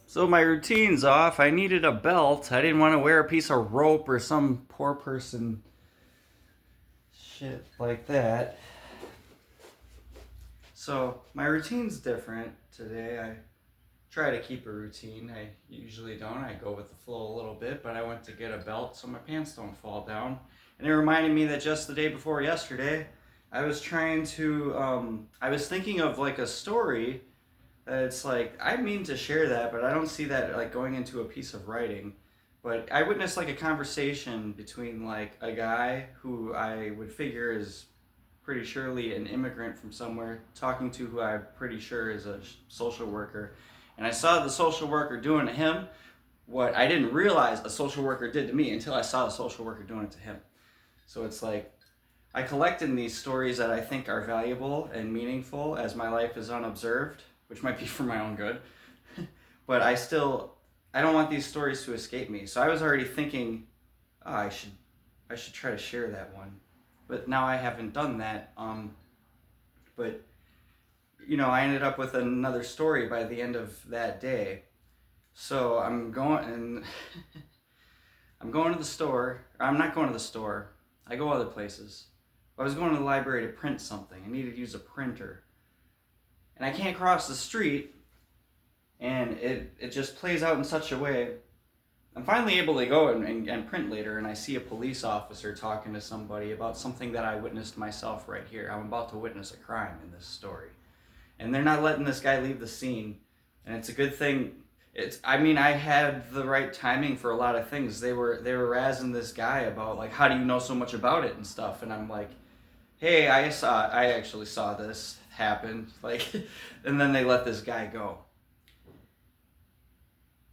So my routine's off. I needed a belt. I didn't want to wear a piece of rope or some poor person shit like that. So my routine's different today. I try to keep a routine. I usually don't. I go with the flow a little bit, but I went to get a belt so my pants don't fall down. And it reminded me that just the day before yesterday, I was thinking of like a story that it's like, I mean to share that, but I don't see that like going into a piece of writing. But I witnessed like a conversation between like a guy who I would figure is pretty surely an immigrant from somewhere talking to who I'm pretty sure is a social worker. And I saw the social worker doing to him what I didn't realize a social worker did to me until I saw the social worker doing it to him. So it's like I collect in these stories that I think are valuable and meaningful as my life is unobserved, which might be for my own good. But I don't want these stories to escape me. So I was already thinking, oh, I should try to share that one. But now I haven't done that. But I ended up with another story by the end of that day. So I'm going to the store. Or I'm not going to the store. I go other places. I was going to the library to print something. I needed to use a printer. And I can't cross the street, and it just plays out in such a way. I'm finally able to go and print later, and I see a police officer talking to somebody about something that I witnessed myself right here. I'm about to witness a crime in this story. And they're not letting this guy leave the scene, and it's a good thing. I had the right timing for a lot of things. They were razzing this guy about like, how do you know so much about it and stuff, and I'm like, hey, I actually saw this happen, like, and then they let this guy go.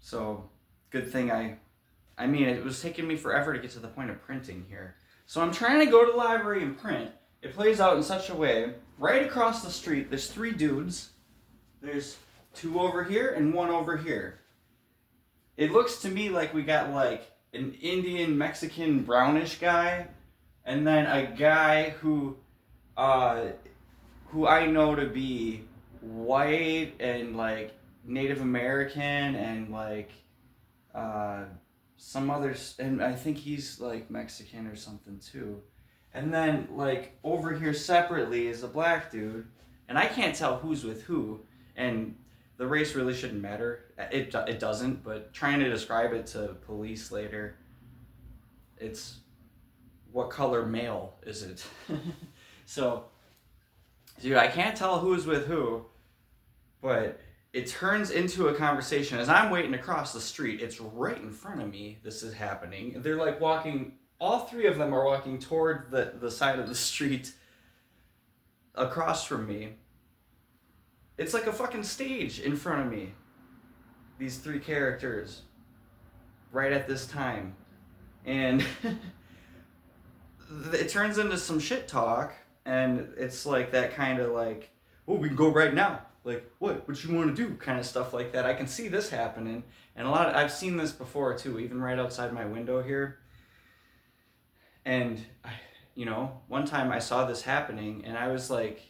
So, good thing it was taking me forever to get to the point of printing here. So I'm trying to go to the library and print. It plays out in such a way, right across the street, there's three dudes. There's two over here and one over here. It looks to me like we got like an Indian, Mexican, brownish guy, and then a guy uh, who I know to be white and like Native American and like uh, some others, and I think he's like Mexican or something too. And then like over here separately is a black dude, and I can't tell who's with who, and the race really shouldn't matter. It doesn't, but trying to describe it to police later, it's what color male is it? So, dude, I can't tell who's with who, but it turns into a conversation as I'm waiting across the street. It's right in front of me. This is happening. They're like walking. All three of them are walking toward the side of the street across from me. It's like a fucking stage in front of me. These three characters right at this time. And it turns into some shit talk, and it's like that kind of like, oh, we can go right now, like what you want to do, kind of stuff like that. I can see this happening, and I've seen this before too, even right outside my window here. And one time I saw this happening, and I was like,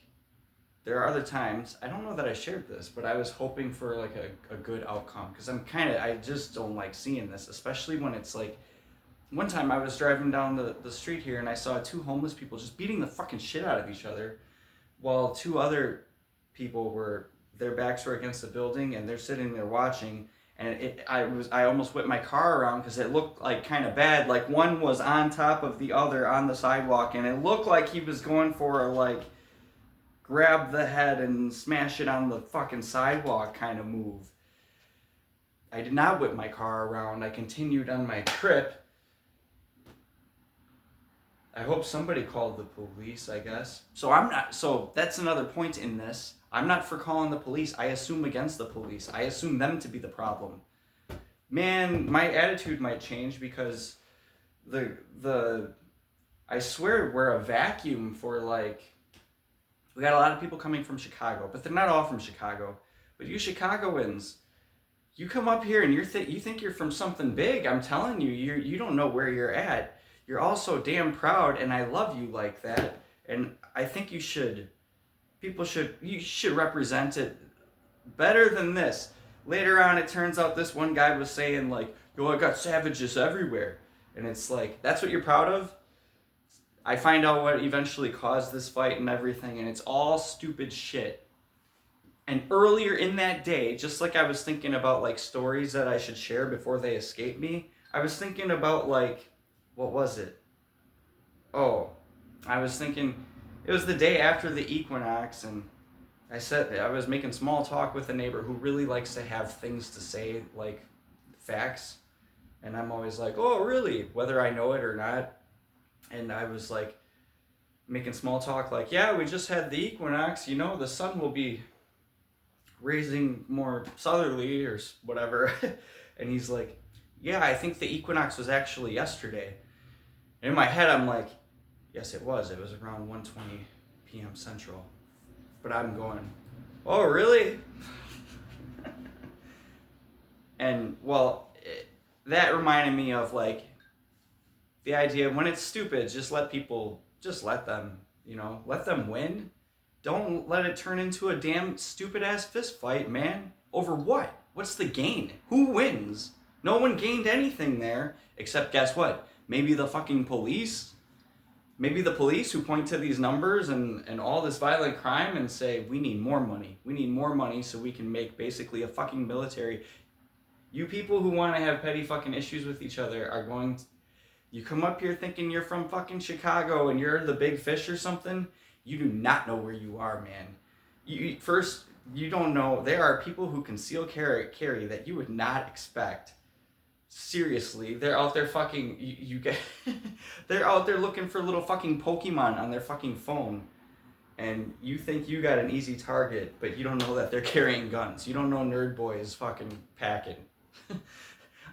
there are other times, I don't know that I shared this, but I was hoping for like a good outcome, because I just don't like seeing this, especially when it's like, one time I was driving down the street here, and I saw two homeless people just beating the fucking shit out of each other, while two other people their backs were against the building, and they're sitting there watching. And I almost whipped my car around because it looked like kind of bad. Like one was on top of the other on the sidewalk, and it looked like he was going for a like grab the head and smash it on the fucking sidewalk kind of move. I did not whip my car around. I continued on my trip. I hope somebody called the police, I guess. So that's another point in this. I'm not for calling the police. I assume against the police. I assume them to be the problem. Man, my attitude might change because the I swear we're a vacuum for like, we got a lot of people coming from Chicago, but they're not all from Chicago. But you Chicagoans, you come up here and you think you're from something big. I'm telling you, you don't know where you're at. You're all so damn proud, and I love you like that. And I think you should represent it better than this. Later on, it turns out this one guy was saying like, "Yo, I got savages everywhere," and it's like, that's what you're proud of. I find out what eventually caused this fight and everything, and it's all stupid shit. And earlier in that day, just like I was thinking about like stories that I should share before they escape me, I was thinking about like, what was it? Oh, I was thinking it was the day after the equinox, and I said I was making small talk with a neighbor who really likes to have things to say, like facts, and I'm always like, "Oh, really?" whether I know it or not. And I was like making small talk, like, "Yeah, we just had the equinox. You know, the sun will be raising more southerly or whatever." And he's like, "Yeah, I think the equinox was actually yesterday." And in my head, I'm like, "Yes, it was. It was around 1:20 p.m. Central." But I'm going, "Oh, really?" And well, that reminded me of like the idea when it's stupid, just let them, let them win. Don't let it turn into a damn stupid ass fist fight, man. Over what? What's the gain? Who wins? No one gained anything there, except guess what? Maybe the fucking police. Maybe the police who point to these numbers and all this violent crime and say, we need more money. We need more money so we can make basically a fucking military. You people who want to have petty fucking issues with each other are going to, you come up here thinking you're from fucking Chicago and you're the big fish or something. You do not know where you are, man. First, you don't know. There are people who conceal carry that you would not expect. Seriously, they're out there fucking. You get. They're out there looking for little fucking Pokemon on their fucking phone, and you think you got an easy target, but you don't know that they're carrying guns. You don't know Nerd Boy is fucking packing.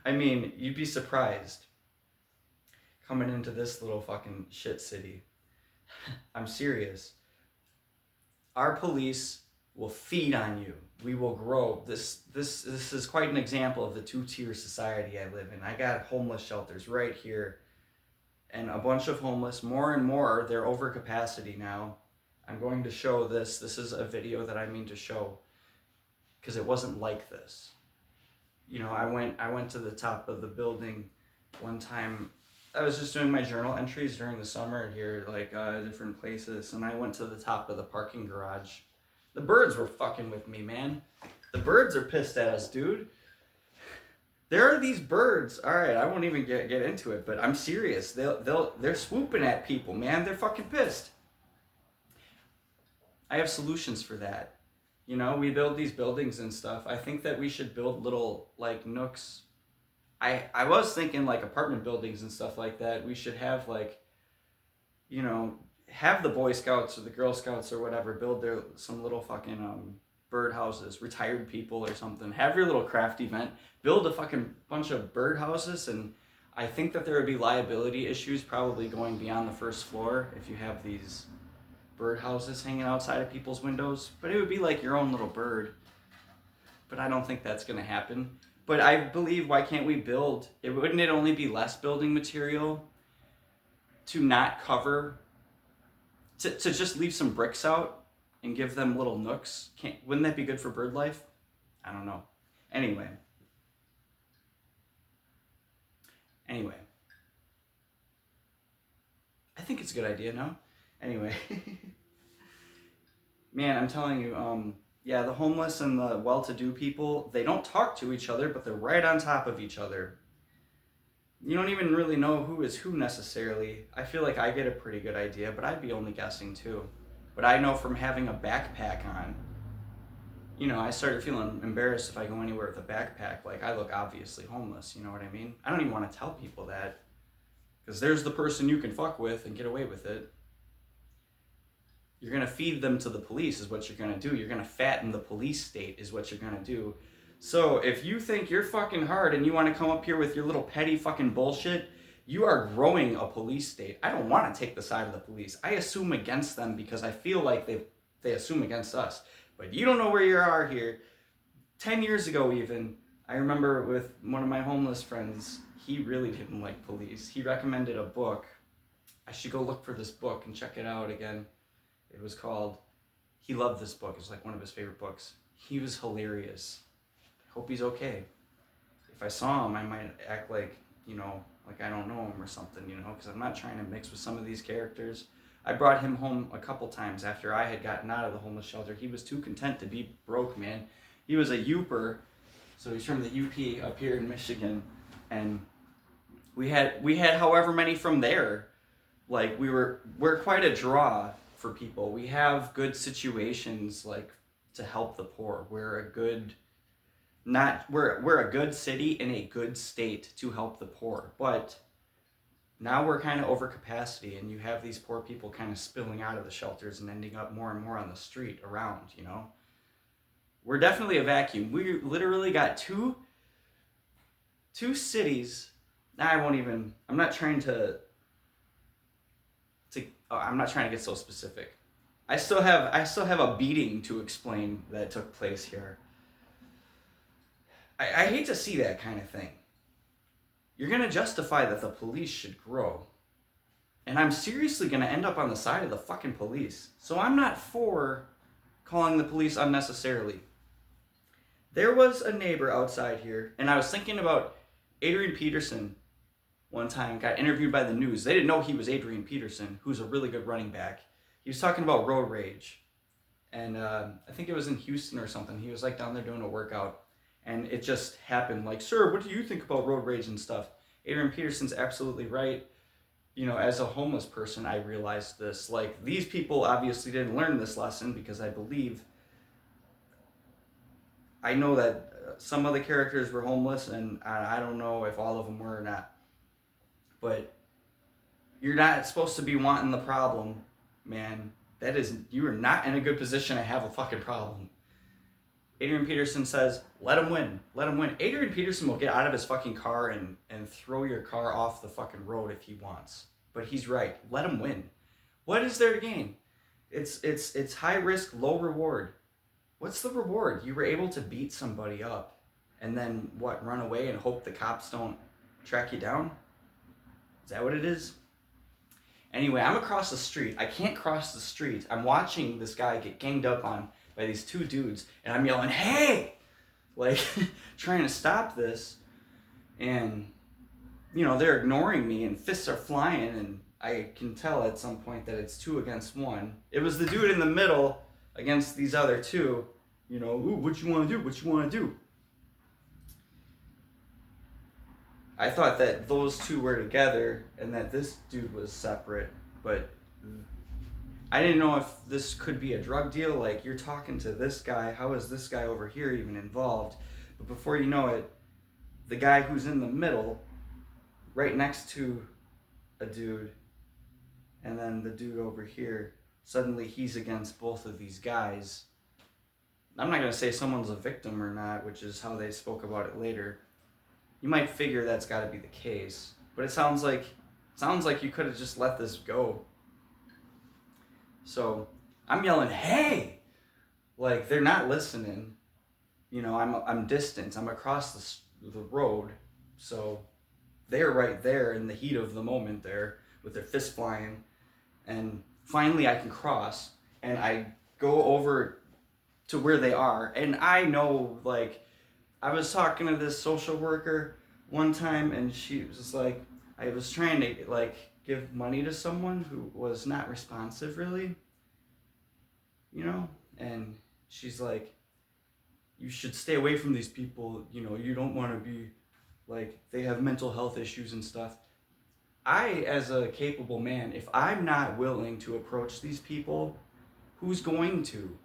I mean, you'd be surprised coming into this little fucking shit city. I'm serious. Our police will feed on you. We will grow. This is quite an example of the two-tier society I live in. I got homeless shelters right here, and a bunch of homeless. More and more, they're over capacity now. I'm going to show this. This is a video that I mean to show, because it wasn't like this. I went to the top of the building one time. I was just doing my journal entries during the summer here, like different places, and I went to the top of the parking garage. The birds were fucking with me, man. The birds are pissed at us, dude. There are these birds. All right, I won't even get into it, but I'm serious. They're swooping at people, man. They're fucking pissed. I have solutions for that. We build these buildings and stuff. I think that we should build little like nooks. I was thinking like apartment buildings and stuff like that. We should have like, have the Boy Scouts or the Girl Scouts or whatever build some little fucking bird houses, retired people or something. Have your little craft event, build a fucking bunch of bird houses, and I think that there would be liability issues probably going beyond the first floor if you have these bird houses hanging outside of people's windows. But it would be like your own little bird. But I don't think that's gonna happen. But I believe, why can't we build? Wouldn't it only be less building material to not cover, to just leave some bricks out and give them little nooks? Wouldn't that be good for bird life? I don't know. Anyway. I think it's a good idea, no? Anyway. Man, I'm telling you, yeah, the homeless and the well-to-do people, they don't talk to each other, but they're right on top of each other. You don't even really know who is who necessarily. I feel like I get a pretty good idea, but I'd be only guessing too. But I know from having a backpack on, I started feeling embarrassed if I go anywhere with a backpack. Like, I look obviously homeless, you know what I mean? I don't even want to tell people that, because there's the person you can fuck with and get away with it. You're going to feed them to the police is what you're going to do. You're going to fatten the police state is what you're going to do. So if you think you're fucking hard and you want to come up here with your little petty fucking bullshit, you are growing a police state. I don't want to take the side of the police. I assume against them because I feel like they assume against us. But you don't know where you are here. 10 years ago even, I remember with one of my homeless friends, he really didn't like police. He recommended a book. I should go look for this book and check it out again. It was called, he loved this book. It's like one of his favorite books. He was hilarious. Hope he's okay. If I saw him, I might act like, like I don't know him or something, because I'm not trying to mix with some of these characters. I brought him home a couple times after I had gotten out of the homeless shelter. He was too content to be broke, man. He was a Youper, so he's from the UP up here in Michigan, and we had however many from there. Like we're quite a draw for people. We have good situations like to help the poor. We're a good city in a good state to help the poor. But now we're kind of over capacity, and you have these poor people kind of spilling out of the shelters and ending up more and more on the street around, We're definitely a vacuum. We literally got two cities. I'm not trying to I'm not trying to get so specific. I still have a beating to explain that took place here. I hate to see that kind of thing. You're going to justify that the police should grow. And I'm seriously going to end up on the side of the fucking police. So I'm not for calling the police unnecessarily. There was a neighbor outside here, and I was thinking about Adrian Peterson one time, got interviewed by the news. They didn't know he was Adrian Peterson, who's a really good running back. He was talking about road rage. And I think it was in Houston or something. He was like down there doing a workout. And it just happened like, sir, what do you think about road rage and stuff? Adrian Peterson's absolutely right. As a homeless person, I realized this. Like, these people obviously didn't learn this lesson because I know that some of the characters were homeless, and I don't know if all of them were or not. But you're not supposed to be wanting the problem, man. You are not in a good position to have a fucking problem. Adrian Peterson says, let him win. Let him win. Adrian Peterson will get out of his fucking car and throw your car off the fucking road if he wants. But he's right. Let him win. What is there to gain? It's high risk, low reward. What's the reward? You were able to beat somebody up and then run away and hope the cops don't track you down? Is that what it is? Anyway, I'm across the street. I can't cross the street. I'm watching this guy get ganged up on by these two dudes, and I'm yelling, hey! Like, trying to stop this. And, they're ignoring me, and fists are flying, and I can tell at some point that it's 2 against 1. It was the dude in the middle against these other two. Ooh, what you want to do? What you want to do? I thought that those two were together and that this dude was separate, but I didn't know if this could be a drug deal. Like, you're talking to this guy, how is this guy over here even involved? But before you know it, the guy who's in the middle, right next to a dude, and then the dude over here, suddenly he's against both of these guys. I'm not going to say someone's a victim or not, which is how they spoke about it later. You might figure that's got to be the case, but it sounds like you could have just let this go. So I'm yelling, hey! Like, they're not listening. I'm distant. I'm across the road. So they're right there in the heat of the moment there with their fists flying. And finally I can cross, and I go over to where they are. And I know, like, I was talking to this social worker one time, and she was just like, I was trying to, like, give money to someone who was not responsive, really. And she's like, you should stay away from these people. You don't want to be, like, they have mental health issues and stuff. I, as a capable man, if I'm not willing to approach these people, who's going to?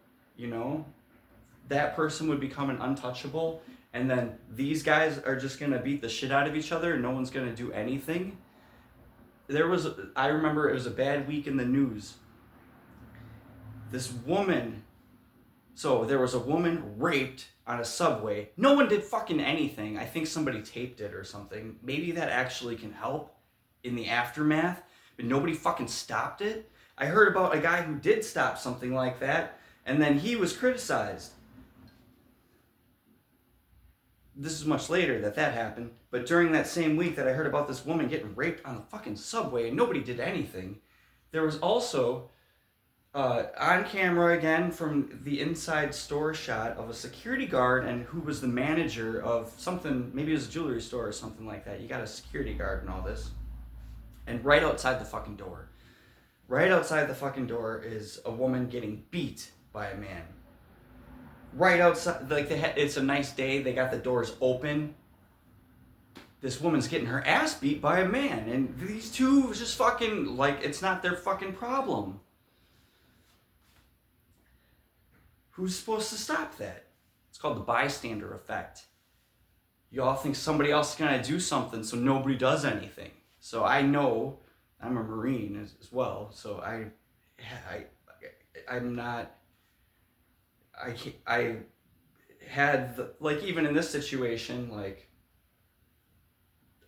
That person would become an untouchable, and then these guys are just going to beat the shit out of each other and no one's going to do anything. I remember it was a bad week in the news. There was a woman raped on a subway. No one did fucking anything. I think somebody taped it or something. Maybe that actually can help in the aftermath, but nobody fucking stopped it. I heard about a guy who did stop something like that, and then he was criticized. This is much later that happened, but during that same week that I heard about this woman getting raped on the fucking subway and nobody did anything, there was also On camera again from the inside store shot of a security guard and who was the manager of something, maybe it was a jewelry store or something like that. You got a security guard and all this. And right outside the fucking door, is a woman getting beat by a man. Right outside, like it's a nice day, they got the doors open. This woman's getting her ass beat by a man, and these two just fucking, like, it's not their fucking problem. Who's supposed to stop that? It's called the bystander effect. You all think somebody else is gonna do something, so nobody does anything. So I know, I'm a Marine as well, so I'm not, I had, like, even in this situation, like,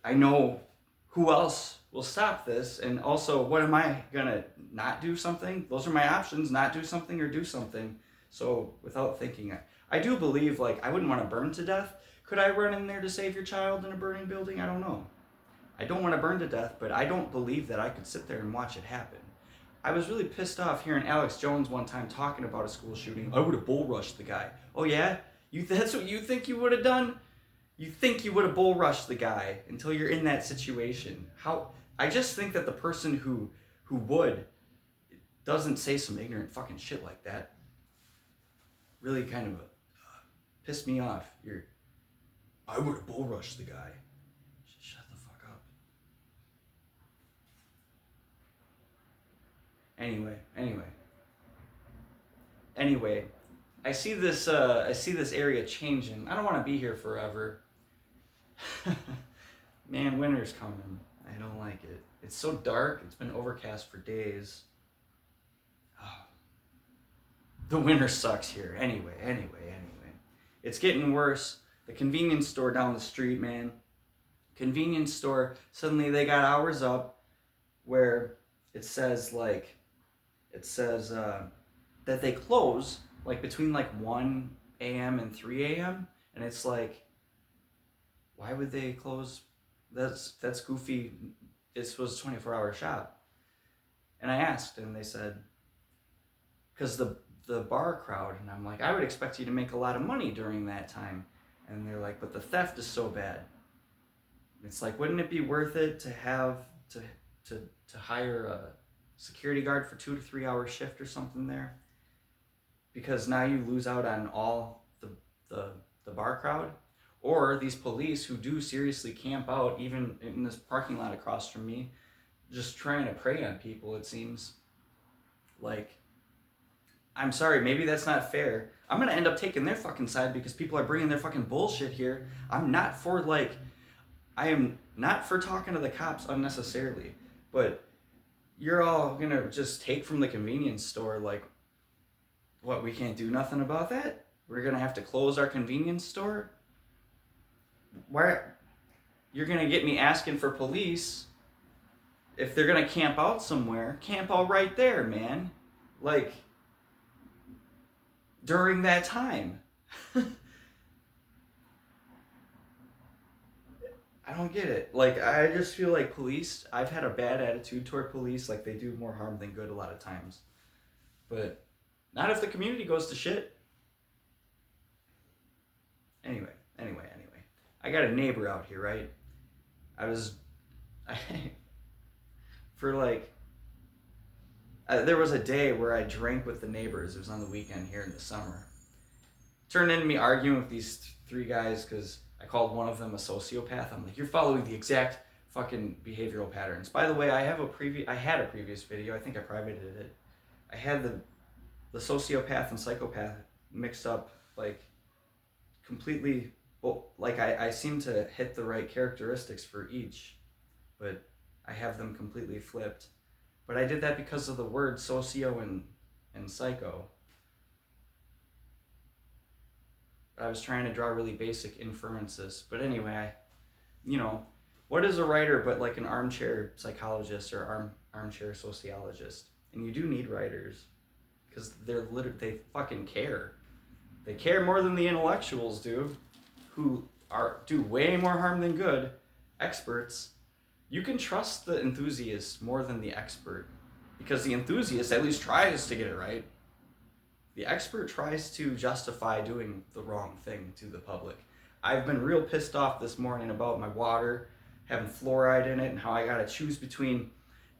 I know who else will stop this, and also, what am I gonna not do something? Those are my options, not do something or do something. So without thinking, I do believe, like, I wouldn't want to burn to death. Could I run in there to save your child in a burning building? I don't know. I don't want to burn to death, but I don't believe that I could sit there and watch it happen. I was really pissed off hearing Alex Jones one time talking about a school shooting. I would have bull rushed the guy. Oh yeah? That's what you think you would have done? You think you would have bull rushed the guy until you're in that situation. I just think that the person who would doesn't say some ignorant fucking shit like that. Really kind of pissed me off. I would have bull rushed the guy. Shut the fuck up. Anyway, I see this area changing. I don't want to be here forever. Man, winter's coming. I don't like it. It's so dark. It's been overcast for days. Oh. The winter sucks here. Anyway. It's getting worse. The convenience store down the street, man. Convenience store, suddenly they got hours up where it says that they close like between like 1 a.m. and 3 a.m. And it's like, why would they close? That's goofy. This was a 24-hour shop. And I asked, and they said, because the bar crowd, and I'm like, I would expect you to make a lot of money during that time. And they're like, but the theft is so bad. It's like, wouldn't it be worth it to have to hire a security guard for 2 to 3 hour shift or something there? Because now you lose out on all the bar crowd, or these police who do seriously camp out even in this parking lot across from me, just trying to prey on people. It seems like, I'm sorry, maybe that's not fair. I'm gonna end up taking their fucking side because people are bringing their fucking bullshit here. I am not for talking to the cops unnecessarily, but you're all gonna just take from the convenience store, like, what, we can't do nothing about that? We're gonna have to close our convenience store? Why? You're gonna get me asking for police. If they're gonna camp out somewhere, camp out right there, man. Like, during that time. I don't get it. Like, I just feel like police, I've had a bad attitude toward police. Like, they do more harm than good a lot of times. But not if the community goes to shit. Anyway. I got a neighbor out here, right? There was a day where I drank with the neighbors. It was on the weekend here in the summer. Turned into me arguing with these 3 guys because I called one of them a sociopath. I'm like, you're following the exact fucking behavioral patterns. By the way, I had a previous video. I think I privated it. I had the sociopath and psychopath mixed up, like, completely. Well, like, I seem to hit the right characteristics for each, but I have them completely flipped. But I did that because of the word socio and psycho. I was trying to draw really basic inferences. But anyway, what is a writer but like an armchair psychologist or armchair sociologist? And you do need writers because they fucking care. They care more than the intellectuals do, who do way more harm than good. Experts. You can trust the enthusiast more than the expert. Because the enthusiast at least tries to get it right. The expert tries to justify doing the wrong thing to the public. I've been real pissed off this morning about my water having fluoride in it and how I gotta choose between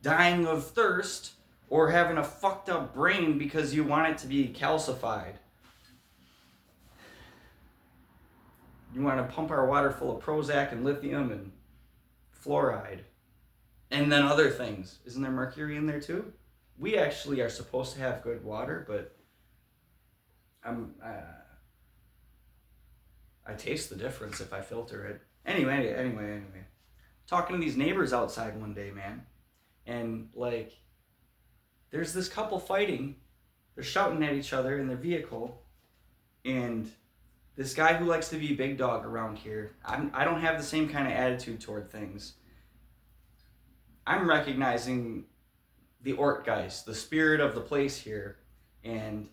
dying of thirst or having a fucked up brain because you want it to be calcified. You want to pump our water full of Prozac and lithium and fluoride. And then other things. Isn't there mercury in there too? We actually are supposed to have good water, but I taste the difference if I filter it. Anyway. Talking to these neighbors outside one day, man. And like, there's this couple fighting. They're shouting at each other in their vehicle. And this guy who likes to be big dog around here, I don't have the same kind of attitude toward things. I'm recognizing the Ortgeist, the spirit of the place here. And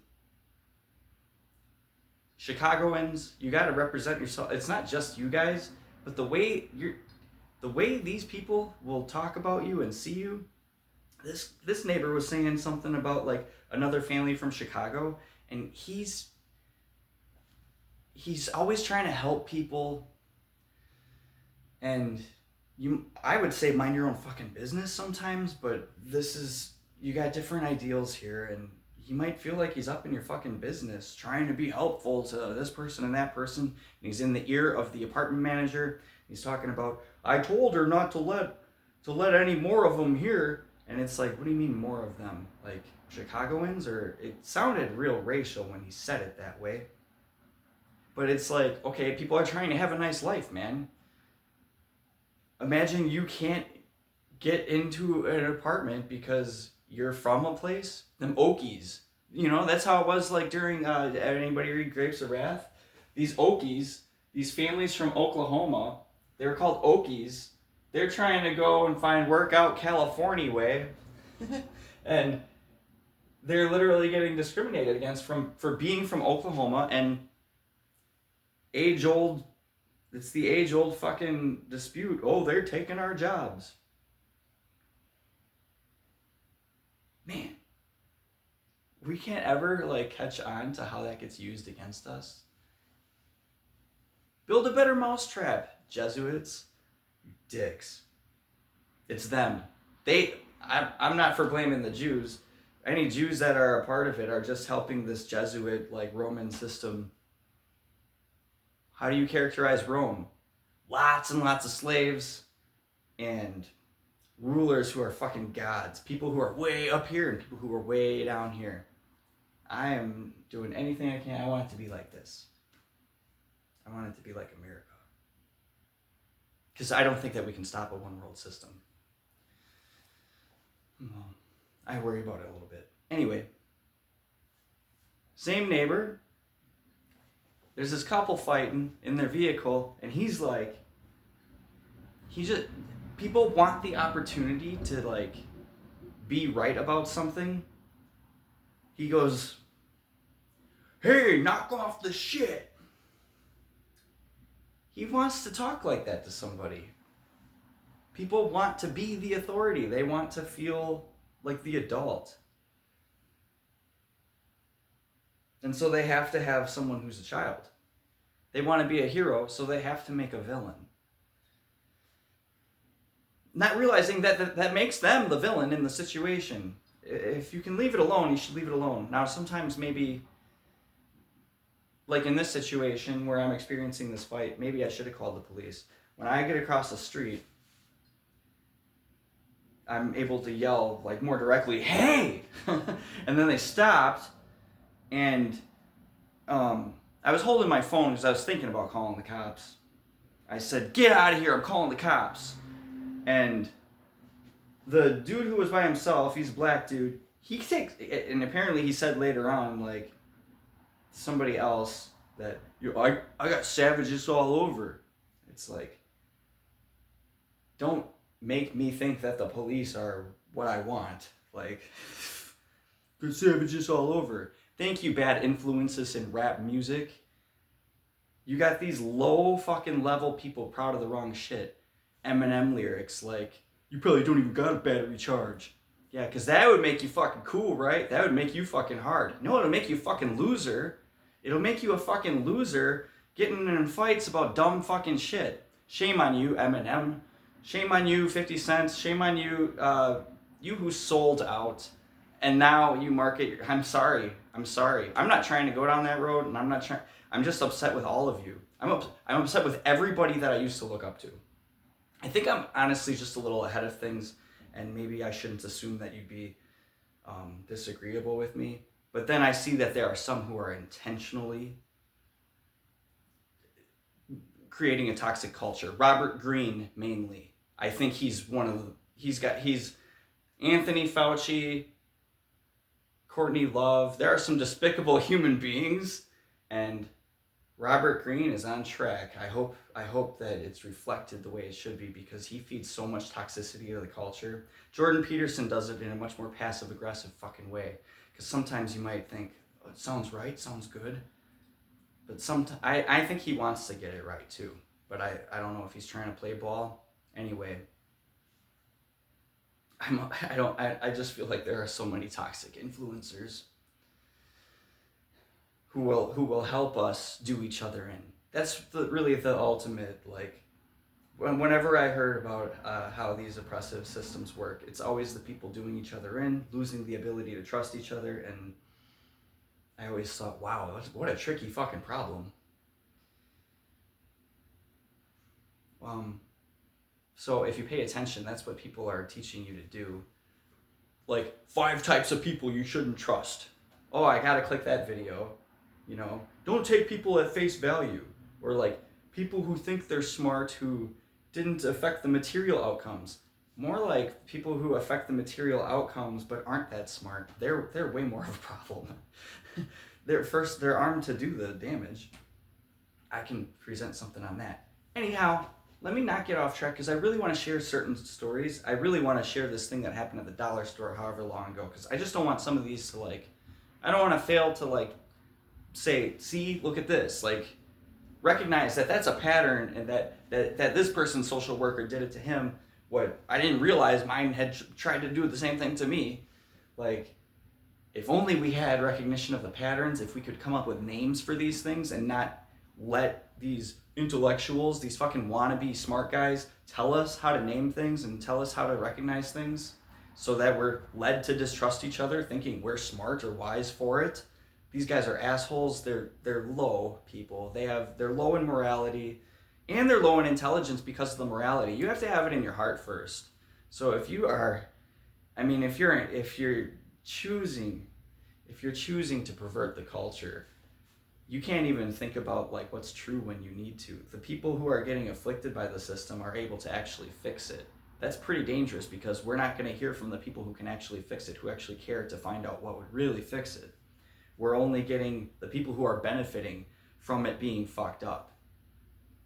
Chicagoans, you got to represent yourself. It's not just you guys, but the way these people will talk about you and see you. This neighbor was saying something about like another family from Chicago, and he's always trying to help people. And I would say mind your own fucking business sometimes, but you got different ideals here, and he might feel like he's up in your fucking business trying to be helpful to this person and that person. And he's in the ear of the apartment manager. He's talking about, I told her not to let any more of them here. And it's like, what do you mean more of them? Like Chicagoans? Or it sounded real racial when he said it that way. But it's like, okay, people are trying to have a nice life, man. Imagine you can't get into an apartment because you're from a place. Them Okies. You know, that's how it was like during, anybody read Grapes of Wrath? These Okies, these families from Oklahoma, they were called Okies. They're trying to go and find work out California way. And they're literally getting discriminated against for being from Oklahoma, and it's the age-old fucking dispute. Oh, they're taking our jobs. Man, we can't ever like catch on to how that gets used against us. Build a better mousetrap, Jesuits. You dicks. It's them. I'm not for blaming the Jews. Any Jews that are a part of it are just helping this Jesuit like Roman system. How do you characterize Rome? Lots and lots of slaves and rulers who are fucking gods. People who are way up here and people who are way down here. I am doing anything I can. I want it to be like this. I want it to be like America. Because I don't think that we can stop a one world system. Well, I worry about it a little bit. Anyway, same neighbor. There's this couple fighting in their vehicle, and he's like, people want the opportunity to like be right about something. He goes, hey, knock off the shit. He wants to talk like that to somebody. People want to be the authority. They want to feel like the adult. And so they have to have someone who's a child. They want to be a hero, so they have to make a villain. Not realizing that makes them the villain in the situation. If you can leave it alone, you should leave it alone. Now, sometimes maybe, like in this situation where I'm experiencing this fight, maybe I should have called the police. When I get across the street, I'm able to yell like more directly, hey! And then they stopped, and I was holding my phone because I was thinking about calling the cops. I said, get out of here, I'm calling the cops. And the dude who was by himself, he's a black dude, and apparently he said later on, like, somebody else that, I got savages all over. It's like, don't make me think that the police are what I want. Like, good savages all over. Thank you, bad influences in rap music. You got these low fucking level people proud of the wrong shit. Eminem lyrics like, you probably don't even got a battery charge. Yeah, because that would make you fucking cool, right? That would make you fucking hard. No, it'll make you a fucking loser. It'll make you a fucking loser getting in fights about dumb fucking shit. Shame on you, Eminem. Shame on you, 50 Cent. Shame on you, you who sold out. And now you market. I'm sorry. I'm not trying to go down that road, and I'm just upset with all of you. I'm upset with everybody that I used to look up to. I think I'm honestly just a little ahead of things, and maybe I shouldn't assume that you'd be disagreeable with me. But then I see that there are some who are intentionally creating a toxic culture. Robert Greene, mainly. I think he's one of the, he's Anthony Fauci, Courtney Love. There are some despicable human beings, and Robert Greene is on track. I hope that it's reflected the way it should be, because he feeds so much toxicity to the culture. Jordan Peterson does it in a much more passive-aggressive fucking way. Because sometimes you might think, oh, it sounds right, sounds good. But I think he wants to get it right too. But I don't know if he's trying to play ball. Anyway, I just feel like there are so many toxic influencers who will help us do each other in. That's really the ultimate, like, whenever I heard about how these oppressive systems work, it's always the people doing each other in, losing the ability to trust each other, and I always thought, wow, what a tricky fucking problem. So if you pay attention, that's what people are teaching you to do. Like, 5 types of people you shouldn't trust. Oh, I gotta click that video. You know, don't take people at face value. Or like, people who think they're smart who didn't affect the material outcomes. More like people who affect the material outcomes but aren't that smart. They're way more of a problem. They're armed to do the damage. I can present something on that. Anyhow, let me not get off track, because I really want to share certain stories. I really want to share this thing that happened at the dollar store however long ago, because I just don't want some of these to, like, I don't want to fail to, like, say, see, look at this. Like, recognize that that's a pattern, and that this person's social worker did it to him. What I didn't realize, mine had tried to do the same thing to me. Like, if only we had recognition of the patterns, if we could come up with names for these things and not let these intellectuals, these fucking wannabe smart guys, tell us how to name things and tell us how to recognize things, so that we're led to distrust each other, thinking we're smart or wise for it. These guys are assholes. They're low people. They're low in morality, and they're low in intelligence because of the morality. You have to have it in your heart first. So if you're choosing to pervert the culture, you can't even think about, like, what's true when you need to. The people who are getting afflicted by the system are able to actually fix it. That's pretty dangerous, because we're not going to hear from the people who can actually fix it, who actually care to find out what would really fix it. We're only getting the people who are benefiting from it being fucked up.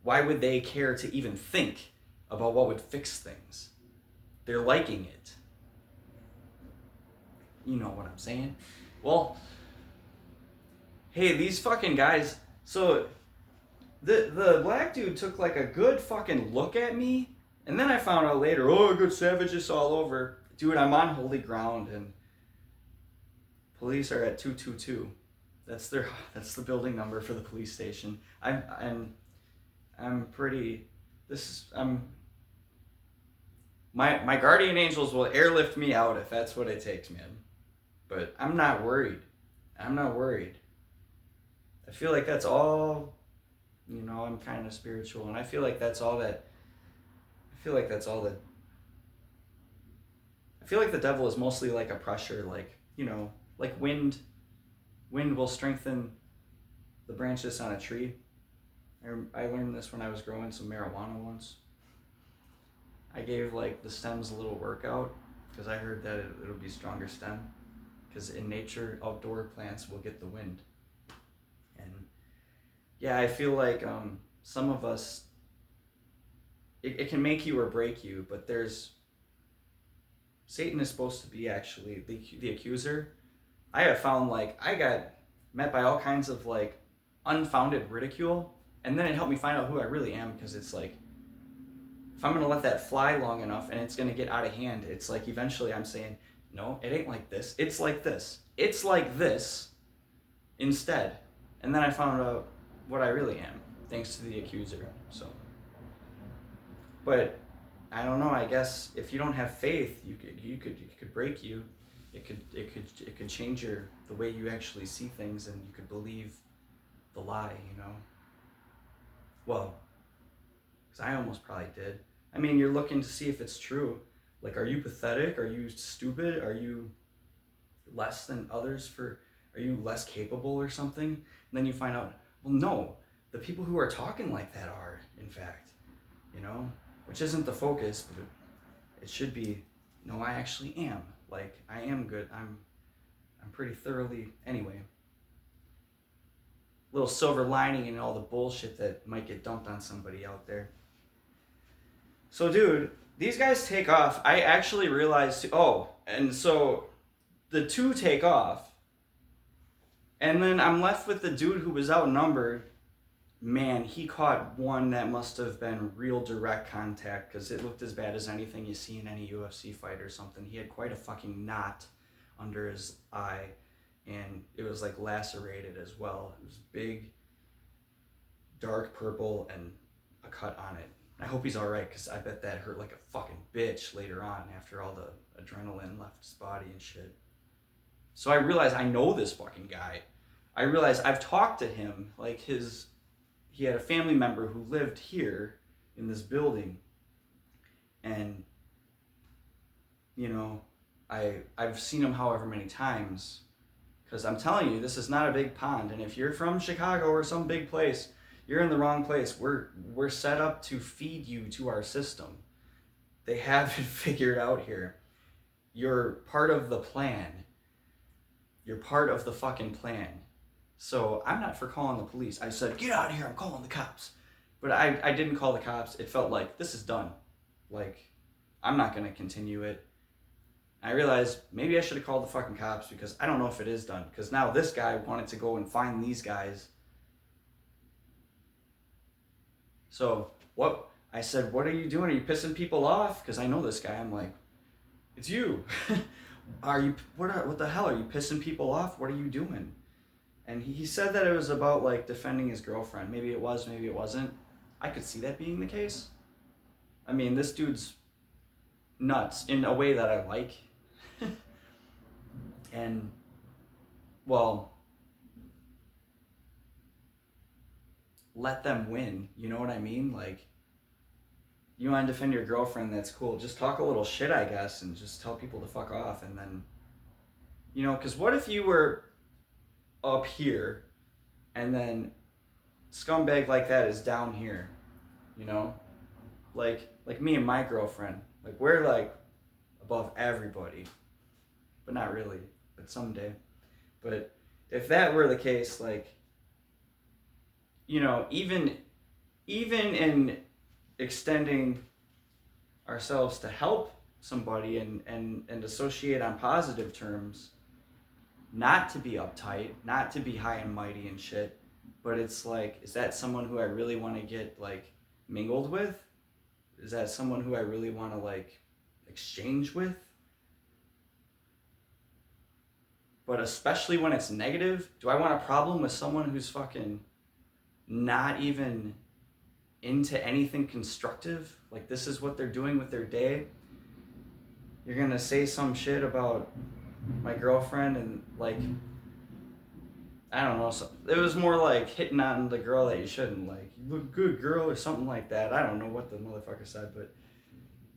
Why would they care to even think about what would fix things? They're liking it. You know what I'm saying? Well, hey, these fucking guys, so the black dude took like a good fucking look at me, and then I found out later, oh, good savages all over. Dude, I'm on holy ground, and police are at 222. That's the building number for the police station. My guardian angels will airlift me out if that's what it takes, man. But I'm not worried. I feel like that's all, I'm kind of spiritual, and I feel like that's all that, I feel like the devil is mostly like a pressure, like, like wind will strengthen the branches on a tree. I learned this when I was growing some marijuana once. I gave like the stems a little workout, because I heard that it'll be stronger stem, because in nature, outdoor plants will get the wind. And yeah, I feel like some of us, it can make you or break you, but Satan is supposed to be actually the accuser. I have found, like, I got met by all kinds of like unfounded ridicule, and then it helped me find out who I really am, because it's like, if I'm going to let that fly long enough and it's going to get out of hand, it's like eventually I'm saying, No, it ain't like this. It's like this. It's like this instead. And then I found out what I really am, thanks to the accuser. So, but I don't know. I guess if you don't have faith, it could break you. It could change the way you actually see things, and you could believe the lie. Well, because I almost probably did. I mean, you're looking to see if it's true. Like, are you pathetic? Are you stupid? Are you less than others are you less capable or something? And then you find out, well, no, the people who are talking like that are, in fact, which isn't the focus, but it should be, no, I actually am. Like, I am good. I'm pretty thoroughly, anyway. Little silver lining in all the bullshit that might get dumped on somebody out there. So, dude, these guys take off. I actually realized, and so the two take off, and then I'm left with the dude who was outnumbered. Man, he caught one that must have been real direct contact, because it looked as bad as anything you see in any UFC fight or something. He had quite a fucking knot under his eye, and it was like lacerated as well. It was big, dark purple, and a cut on it. I hope he's alright, because I bet that hurt like a fucking bitch later on after all the adrenaline left his body and shit. So I realized I know this fucking guy. I realized I've talked to him, like he had a family member who lived here in this building, and I've seen him however many times, because I'm telling you, this is not a big pond, and if you're from Chicago or some big place, you're in the wrong place. We're set up to feed you to our system. They have it figured out here. You're part of the plan. You're part of the fucking plan. So I'm not for calling the police. I said, get out of here, I'm calling the cops. But I didn't call the cops. It felt like, this is done. Like, I'm not going to continue it. I realized maybe I should have called the fucking cops, because I don't know if it is done. Because now this guy wanted to go and find these guys. So I said, what are you doing? Are you pissing people off? Because I know this guy. I'm like, it's you. What the hell? Are you pissing people off? What are you doing? And he said that it was about, like, defending his girlfriend. Maybe it was, maybe it wasn't. I could see that being the case. I mean, this dude's nuts in a way that I like. And, well, let them win. You know what I mean? Like, you want to defend your girlfriend, that's cool. Just talk a little shit, I guess, and just tell people to fuck off. And then, because what if you were up here, and then scumbag like that is down here, like me and my girlfriend, like we're like above everybody, but not really, but someday. But if that were the case, like, even in extending ourselves to help somebody and associate on positive terms, not to be uptight, not to be high and mighty and shit, but it's like, is that someone who I really want to get, like, mingled with? Is that someone who I really want to, like, exchange with? But especially when it's negative, do I want a problem with someone who's fucking not even into anything constructive? Like, this is what they're doing with their day? You're gonna say some shit about my girlfriend, and, like, I don't know, so it was more like hitting on the girl that you shouldn't, like, you look good, girl, or something like that. I don't know what the motherfucker said, but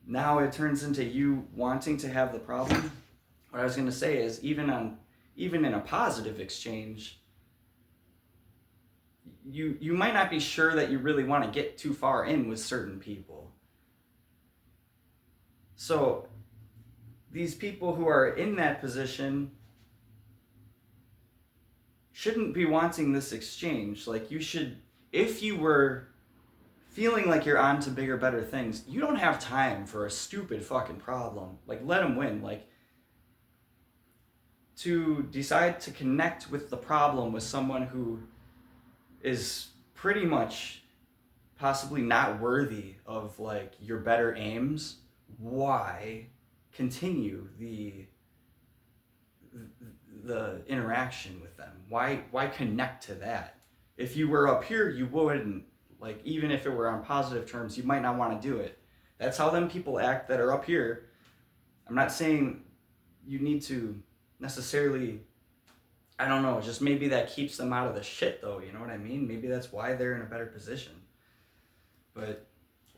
now it turns into you wanting to have the problem. What I was gonna say is, even in a positive exchange, you might not be sure that you really want to get too far in with certain people. So these people who are in that position shouldn't be wanting this exchange. Like, you should, if you were feeling like you're on to bigger, better things, you don't have time for a stupid fucking problem. Like, let them win. Like, to decide to connect with the problem with someone who is pretty much possibly not worthy of, like, your better aims, why continue the the interaction with them? Why connect to that? If you were up here, you wouldn't. Like, even if it were on positive terms, you might not want to do it. That's how them people act that are up here. I'm not saying you need to necessarily, I don't know, just maybe that keeps them out of the shit though, you know what I mean? Maybe that's why they're in a better position. But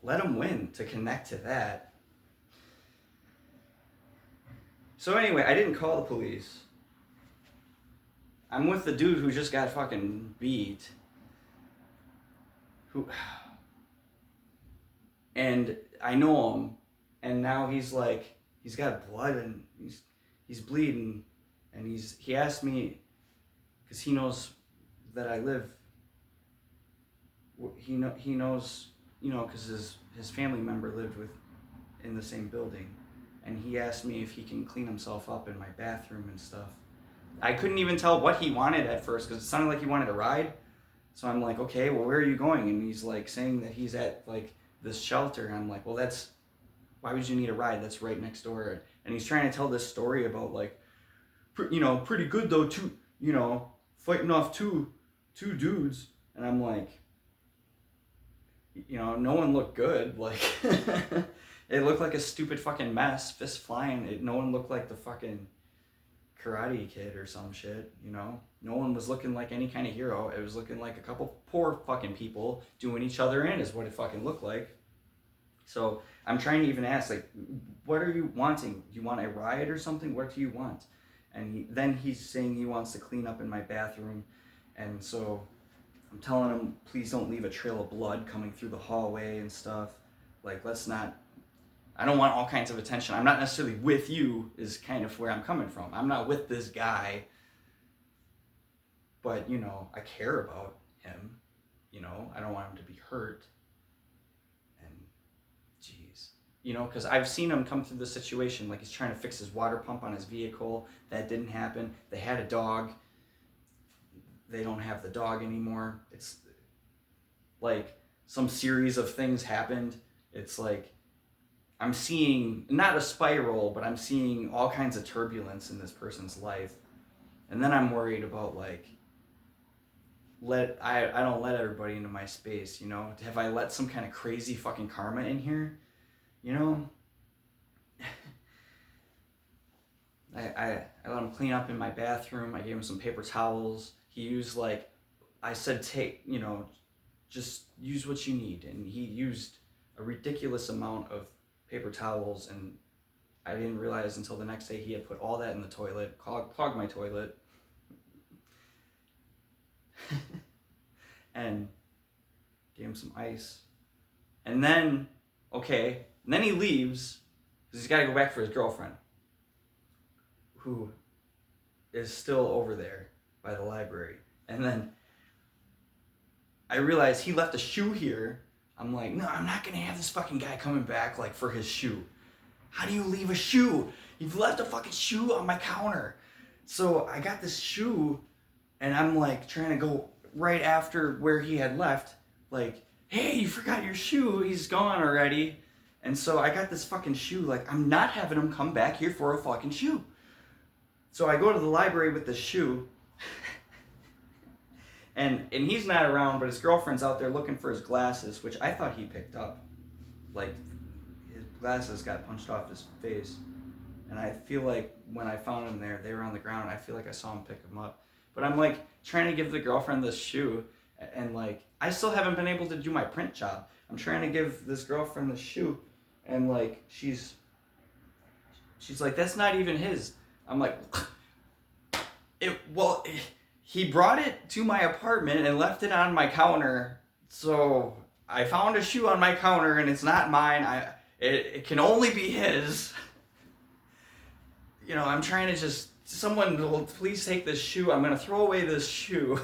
let them win to connect to that. So anyway, I didn't call the police. I'm with the dude who just got fucking beat. And I know him, and now he's like, he's got blood and he's bleeding, and he asked me, because he knows that I live, he knows, you know, because his family member lived in the same building, and he asked me if he can clean himself up in my bathroom and stuff. I couldn't even tell what he wanted at first, because it sounded like he wanted a ride. So I'm like, okay, well, where are you going? And he's like saying that he's at like this shelter. And I'm like, well, why would you need a ride? That's right next door. And he's trying to tell this story about like, you know, pretty good though, fighting off two dudes. And I'm like, you know, no one looked good. Like, it looked like a stupid fucking mess, fist flying. No one looked like the fucking Karate Kid or some shit, you know? No one was looking like any kind of hero. It was looking like a couple poor fucking people doing each other in is what it fucking looked like. So I'm trying to even ask, like, what are you wanting? Do you want a ride or something? What do you want? And then he's saying he wants to clean up in my bathroom. And so I'm telling him, please don't leave a trail of blood coming through the hallway and stuff. Like, let's not, I don't want all kinds of attention. I'm not necessarily with you is kind of where I'm coming from. I'm not with this guy. But, you know, I care about him. You know, I don't want him to be hurt. And, jeez. You know, because I've seen him come through the situation. Like, he's trying to fix his water pump on his vehicle. That didn't happen. They had a dog. They don't have the dog anymore. It's like some series of things happened. It's like I'm seeing, not a spiral, but I'm seeing all kinds of turbulence in this person's life. And then I'm worried about, like, I don't let everybody into my space, you know? Have I let some kind of crazy fucking karma in here? You know? I let him clean up in my bathroom. I gave him some paper towels. He used, like, I said, just use what you need. And he used a ridiculous amount of paper towels, and I didn't realize until the next day he had put all that in the toilet, clogged my toilet. And gave him some ice. And then he leaves, because he's got to go back for his girlfriend, who is still over there by the library. And then I realized he left a shoe here. I'm like, no, I'm not going to have this fucking guy coming back, like, for his shoe. How do you leave a shoe? You've left a fucking shoe on my counter. So I got this shoe, and I'm, like, trying to go right after where he had left. Like, hey, you forgot your shoe. He's gone already. And so I got this fucking shoe. Like, I'm not having him come back here for a fucking shoe. So I go to the library with this shoe. And he's not around, but his girlfriend's out there looking for his glasses, which I thought he picked up. Like, his glasses got punched off his face. And I feel like when I found them there, they were on the ground. I feel like I saw him pick them up. But I'm, like, trying to give the girlfriend this shoe. And, like, I still haven't been able to do my print job. I'm trying to give this girlfriend this shoe. And, like, she's like, that's not even his. I'm like, he brought it to my apartment and left it on my counter. So I found a shoe on my counter, and it's not mine. It can only be his. You know, I'm trying to just, someone will please take this shoe. I'm going to throw away this shoe.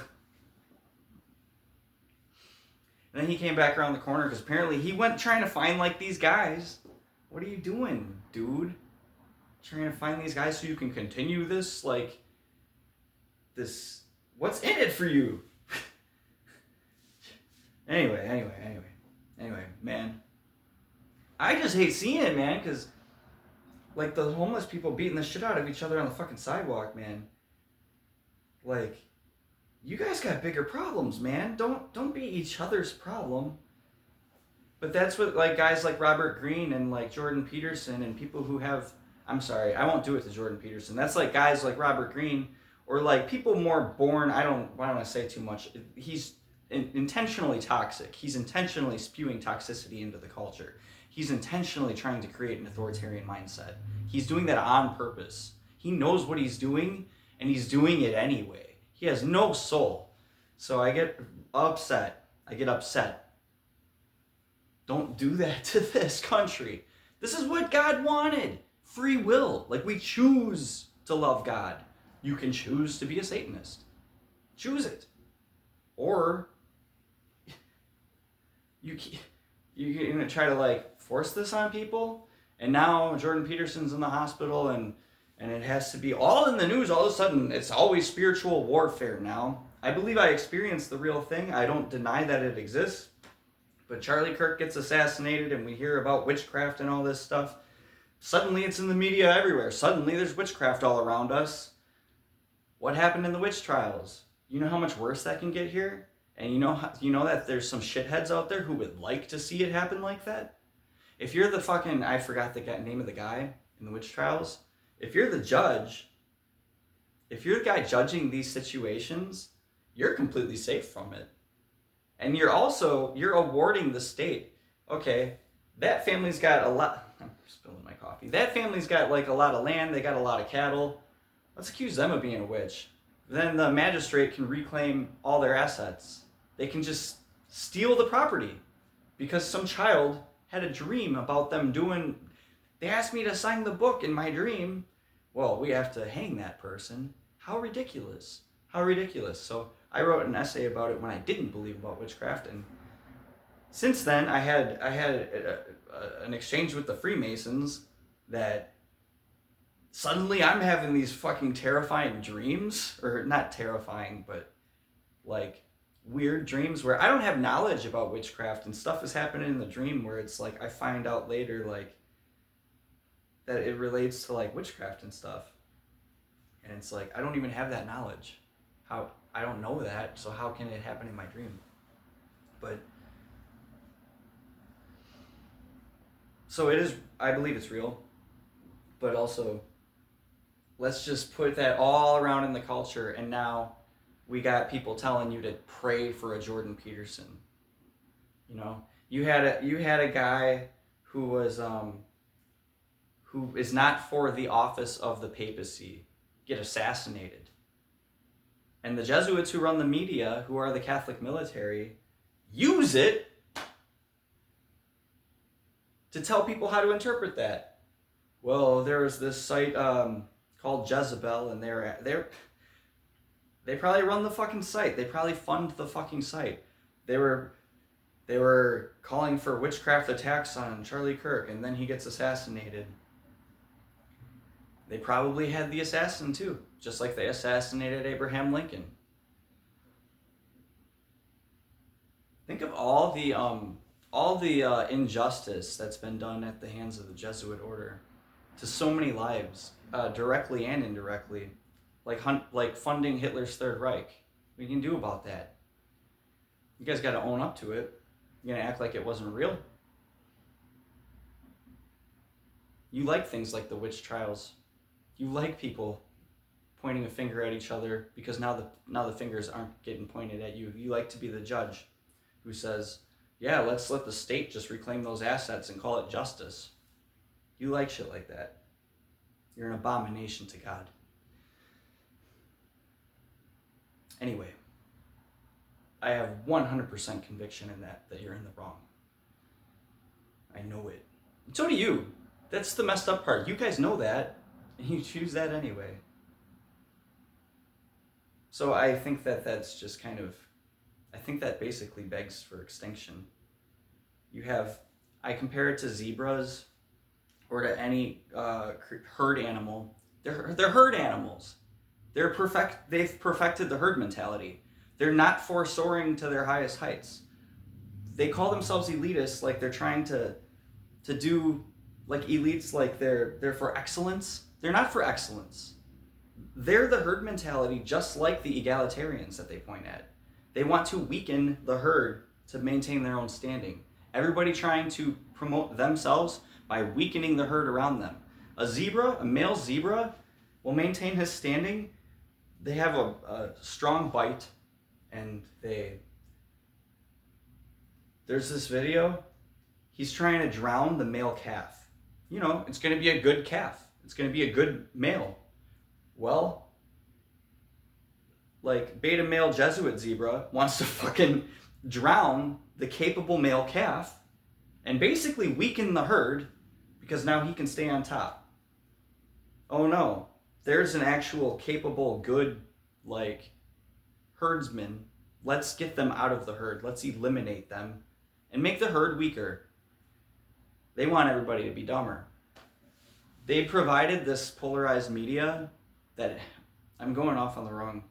And then he came back around the corner, because apparently he went trying to find, like, these guys. What are you doing, dude? Trying to find these guys so you can continue this, like, this, what's in it for you? Anyway, man. I just hate seeing it, man, because Like the homeless people beating the shit out of each other on the fucking sidewalk, man. Like, you guys got bigger problems, man. Don't be each other's problem. But that's what like guys like Robert Greene and like Jordan Peterson and people who have, I'm sorry, I won't do it to Jordan Peterson. That's like guys like Robert Greene or like people more born, I don't want to say too much. He's intentionally toxic. He's intentionally spewing toxicity into the culture. He's intentionally trying to create an authoritarian mindset. He's doing that on purpose. He knows what he's doing and he's doing it anyway. He has no soul. So I get upset. Don't do that to this country. This is what God wanted. Free will. Like we choose to love God. You can choose to be a Satanist. Choose it. Or you're gonna try to like force this on people. And now Jordan Peterson's in the hospital and it has to be all in the news. All of a sudden, it's always spiritual warfare now. I believe I experienced the real thing. I don't deny that it exists. But Charlie Kirk gets assassinated and we hear about witchcraft and all this stuff. Suddenly it's in the media everywhere. Suddenly there's witchcraft all around us. What happened in the witch trials? You know how much worse that can get here? And you know that there's some shitheads out there who would like to see it happen like that? If you're the fucking, I forgot the name of the guy in the witch trials. If you're the judge, if you're the guy judging these situations, you're completely safe from it. And you're awarding the state. Okay, that family's got a lot, I'm spilling my coffee. That family's got like a lot of land, they got a lot of cattle. Let's accuse them of being a witch. Then the magistrate can reclaim all their assets. They can just steal the property because some child had a dream about them doing, they asked me to sign the book in my dream. Well, we have to hang that person. How ridiculous. How ridiculous. So I wrote an essay about it when I didn't believe about witchcraft, and since then I had an exchange with the Freemasons that suddenly I'm having these fucking terrifying dreams, or not terrifying, but like weird dreams where I don't have knowledge about witchcraft and stuff is happening in the dream where it's like I find out later like that it relates to like witchcraft and stuff. And it's like, I don't even have that knowledge. How I don't know that, so how can it happen in my dream? But so it is, I believe it's real, but also let's just put that all around in the culture, and now we got people telling you to pray for a Jordan Peterson. You know, you had a guy who was who is not for the office of the papacy get assassinated. And the Jesuits who run the media, who are the Catholic military, use it to tell people how to interpret that. Well, there was this site called Jezebel, and they probably run the fucking site. They probably fund the fucking site. They were calling for witchcraft attacks on Charlie Kirk, and then he gets assassinated. They probably had the assassin too, just like they assassinated Abraham Lincoln. Think of all the injustice that's been done at the hands of the Jesuit order to so many lives, directly and indirectly, like funding Hitler's Third Reich. What can you do about that? You guys got to own up to it. You're gonna act like it wasn't real. You like things like the witch trials. You like people pointing a finger at each other because now the fingers aren't getting pointed at you. You like to be the judge who says, yeah, let's let the state just reclaim those assets and call it justice. You like shit like that. You're an abomination to God. Anyway, I have 100% conviction in that you're in the wrong. I know it. And so do you. That's the messed up part. You guys know that. And you choose that anyway. So I think that's just kind of, I think that basically begs for extinction. I compare it to zebras or to any herd animal. They're herd animals. They've perfected the herd mentality. They're not for soaring to their highest heights. They call themselves elitists like they're trying to do like elites, like they're for excellence. They're not for excellence. They're the herd mentality, just like the egalitarians that they point at. They want to weaken the herd to maintain their own standing. Everybody trying to promote themselves by weakening the herd around them. A male zebra, will maintain his standing. They have a strong bite, and there's this video. He's trying to drown the male calf. You know, it's going to be a good calf. It's going to be a good male. Well, like beta male Jesuit zebra wants to fucking drown the capable male calf and basically weaken the herd because now he can stay on top. Oh no, there's an actual capable, good, like, herdsman. Let's get them out of the herd. Let's eliminate them and make the herd weaker. They want everybody to be dumber. They provided this polarized media that, I'm going off on the wrong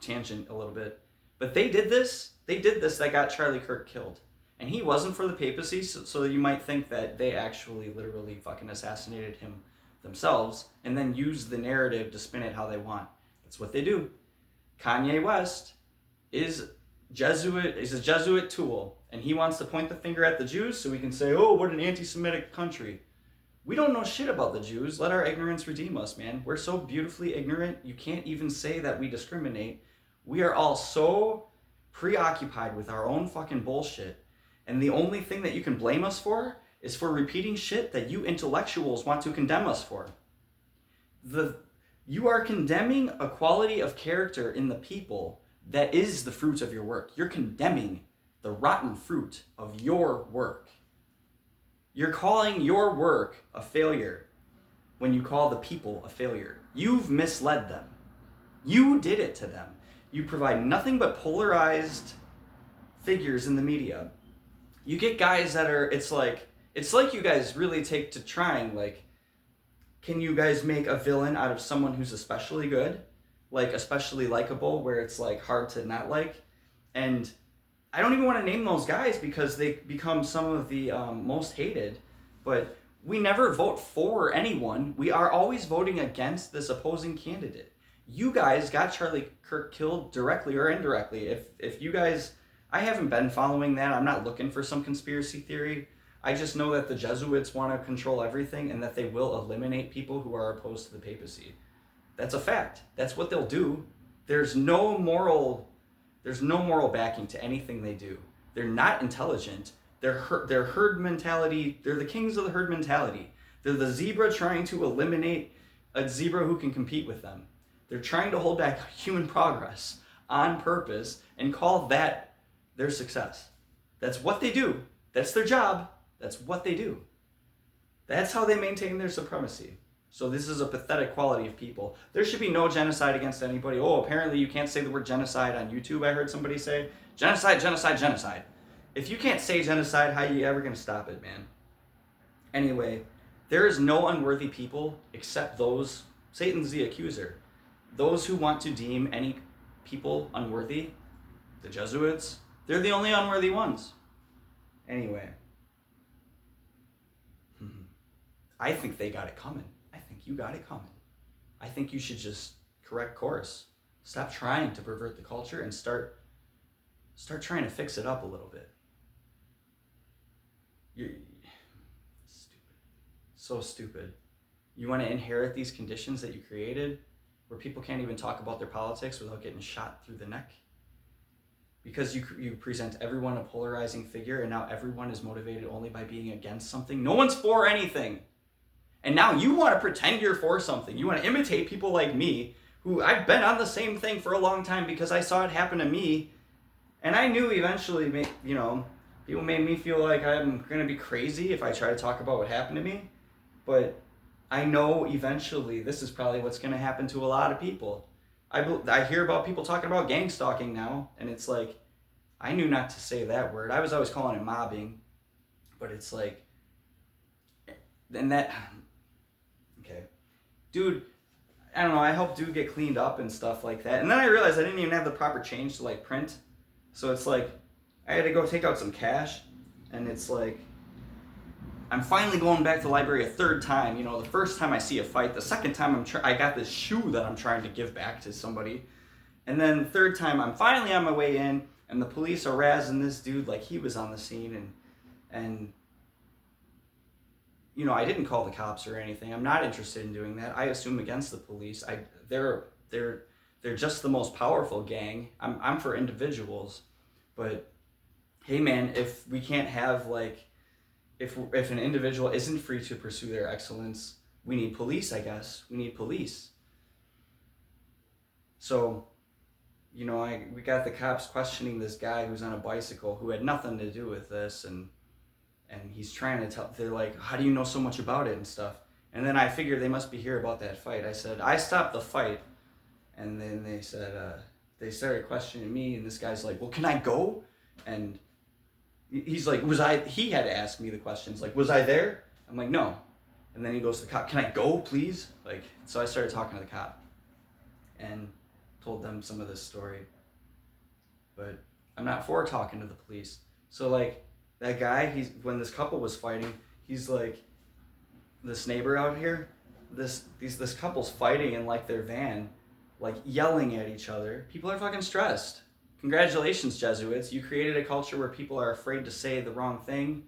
tangent a little bit, but they did this that got Charlie Kirk killed. And he wasn't for the papacy, so you might think that they actually literally fucking assassinated him themselves and then use the narrative to spin it how they want. That's what they do. Kanye West is a Jesuit tool, and he wants to point the finger at the Jews so we can say, oh, what an anti-Semitic country. We don't know shit about the Jews. Let our ignorance redeem us, man. We're so beautifully ignorant, you can't even say that we discriminate. We are all so preoccupied with our own fucking bullshit, and the only thing that you can blame us for is for repeating shit that you intellectuals want to condemn us for. You are condemning a quality of character in the people that is the fruit of your work. You're condemning the rotten fruit of your work. You're calling your work a failure when you call the people a failure. You've misled them. You did it to them. You provide nothing but polarized figures in the media. You get guys that are, it's like you guys really take to trying, like, can you guys make a villain out of someone who's especially good? Like, especially likable, where it's, like, hard to not like? And I don't even want to name those guys because they become some of the most hated. But we never vote for anyone. We are always voting against this opposing candidate. You guys got Charlie Kirk killed directly or indirectly. If you guys, I haven't been following that. I'm not looking for some conspiracy theory. I just know that the Jesuits want to control everything and that they will eliminate people who are opposed to the papacy. That's a fact. That's what they'll do. There's no moral backing to anything they do. They're not intelligent. They're herd mentality. They're the kings of the herd mentality. They're the zebra trying to eliminate a zebra who can compete with them. They're trying to hold back human progress on purpose and call that their success. That's what they do. That's their job. That's what they do. That's how they maintain their supremacy. So this is a pathetic quality of people. There should be no genocide against anybody. Oh, apparently you can't say the word genocide on YouTube, I heard somebody say. Genocide, genocide, genocide. If you can't say genocide, how are you ever going to stop it, man? Anyway, there is no unworthy people except those, Satan's the accuser. Those who want to deem any people unworthy, the Jesuits, they're the only unworthy ones. Anyway, I think they got it coming. I think you got it coming. I think you should just correct course. Stop trying to pervert the culture and start trying to fix it up a little bit. You're stupid. So stupid. You want to inherit these conditions that you created where people can't even talk about their politics without getting shot through the neck? Because you present everyone a polarizing figure and now everyone is motivated only by being against something. No one's for anything. And now you want to pretend you're for something. You want to imitate people like me, who I've been on the same thing for a long time because I saw it happen to me. And I knew eventually, people made me feel like I'm going to be crazy if I try to talk about what happened to me. But I know eventually this is probably what's going to happen to a lot of people. I hear about people talking about gang stalking now, and it's like, I knew not to say that word. I was always calling it mobbing, but it's like, and that, okay. Dude, I don't know, I helped dude get cleaned up and stuff like that. And then I realized I didn't even have the proper change to like print. So it's like, I had to go take out some cash, and it's like, I'm finally going back to the library a third time. You know, the first time I see a fight, the second time I got this shoe that I'm trying to give back to somebody. And then the third time I'm finally on my way in, and the police are razzing this dude like he was on the scene, and you know, I didn't call the cops or anything. I'm not interested in doing that. I assume against the police. They're just the most powerful gang. I'm for individuals, but hey man, if we can't have like, if an individual isn't free to pursue their excellence, we need police, I guess. We need police. So, you know, we got the cops questioning this guy who's on a bicycle who had nothing to do with this, and he's trying to tell, they're like, how do you know so much about it and stuff? And then I figured they must be here about that fight. I said, I stopped the fight. And then they said, they started questioning me, and this guy's like, well, can I go? And he's like, he had to ask me the questions, like, was I there? I'm like, no. And then he goes to the cop, can I go, please? Like, so I started talking to the cop and told them some of this story. But I'm not for talking to the police. So like, that guy, when this couple was fighting, he's like, this neighbor out here, this couple's fighting in like their van, like yelling at each other. People are fucking stressed. Congratulations, Jesuits. You created a culture where people are afraid to say the wrong thing,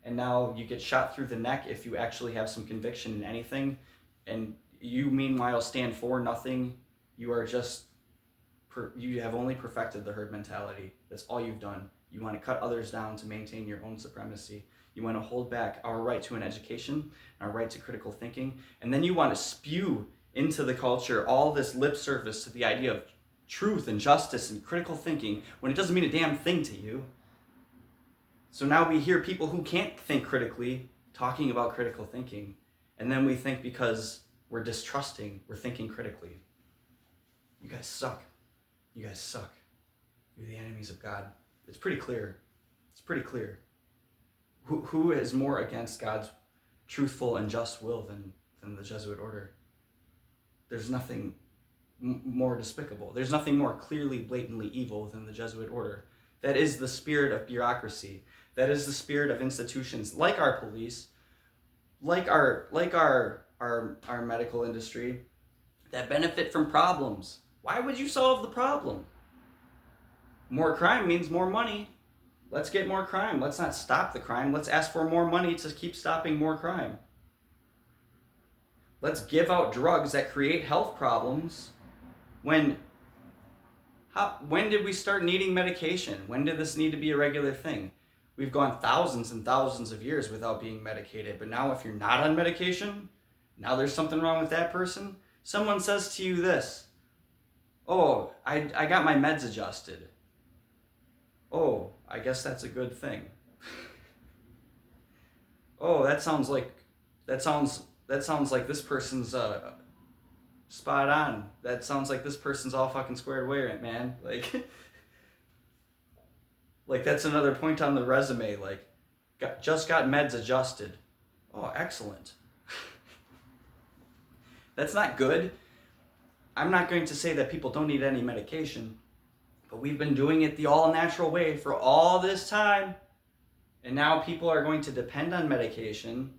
and now you get shot through the neck if you actually have some conviction in anything, and you meanwhile stand for nothing. You are just, you have only perfected the herd mentality. That's all you've done. You want to cut others down to maintain your own supremacy. You want to hold back our right to an education, our right to critical thinking, and then you want to spew into the culture all this lip service to the idea of truth and justice and critical thinking when it doesn't mean a damn thing to you. So now we hear people who can't think critically talking about critical thinking, and then we think because we're distrusting, we're thinking critically. You guys suck. You guys suck. You're the enemies of God. It's pretty clear. It's pretty clear. Who is more against God's truthful and just will than the Jesuit order? There's nothing more despicable. There's nothing more clearly, blatantly evil than the Jesuit order. That is the spirit of bureaucracy. That is the spirit of institutions like our police, like our medical industry, that benefit from problems. Why would you solve the problem? More crime means more money. Let's get more crime. Let's not stop the crime. Let's ask for more money to keep stopping more crime. Let's give out drugs that create health problems. When did we start needing medication? When did this need to be a regular thing? We've gone thousands and thousands of years without being medicated. But now if you're not on medication, now there's something wrong with that person. Someone says to you this, oh, I got my meds adjusted. Oh, I guess that's a good thing. Oh, that sounds like this person's spot on. That sounds like this person's all fucking squared away, man. Like that's another point on the resume. Like, just got meds adjusted. Oh, excellent. That's not good. I'm not going to say that people don't need any medication, but we've been doing it the all-natural way for all this time, and now people are going to depend on medication,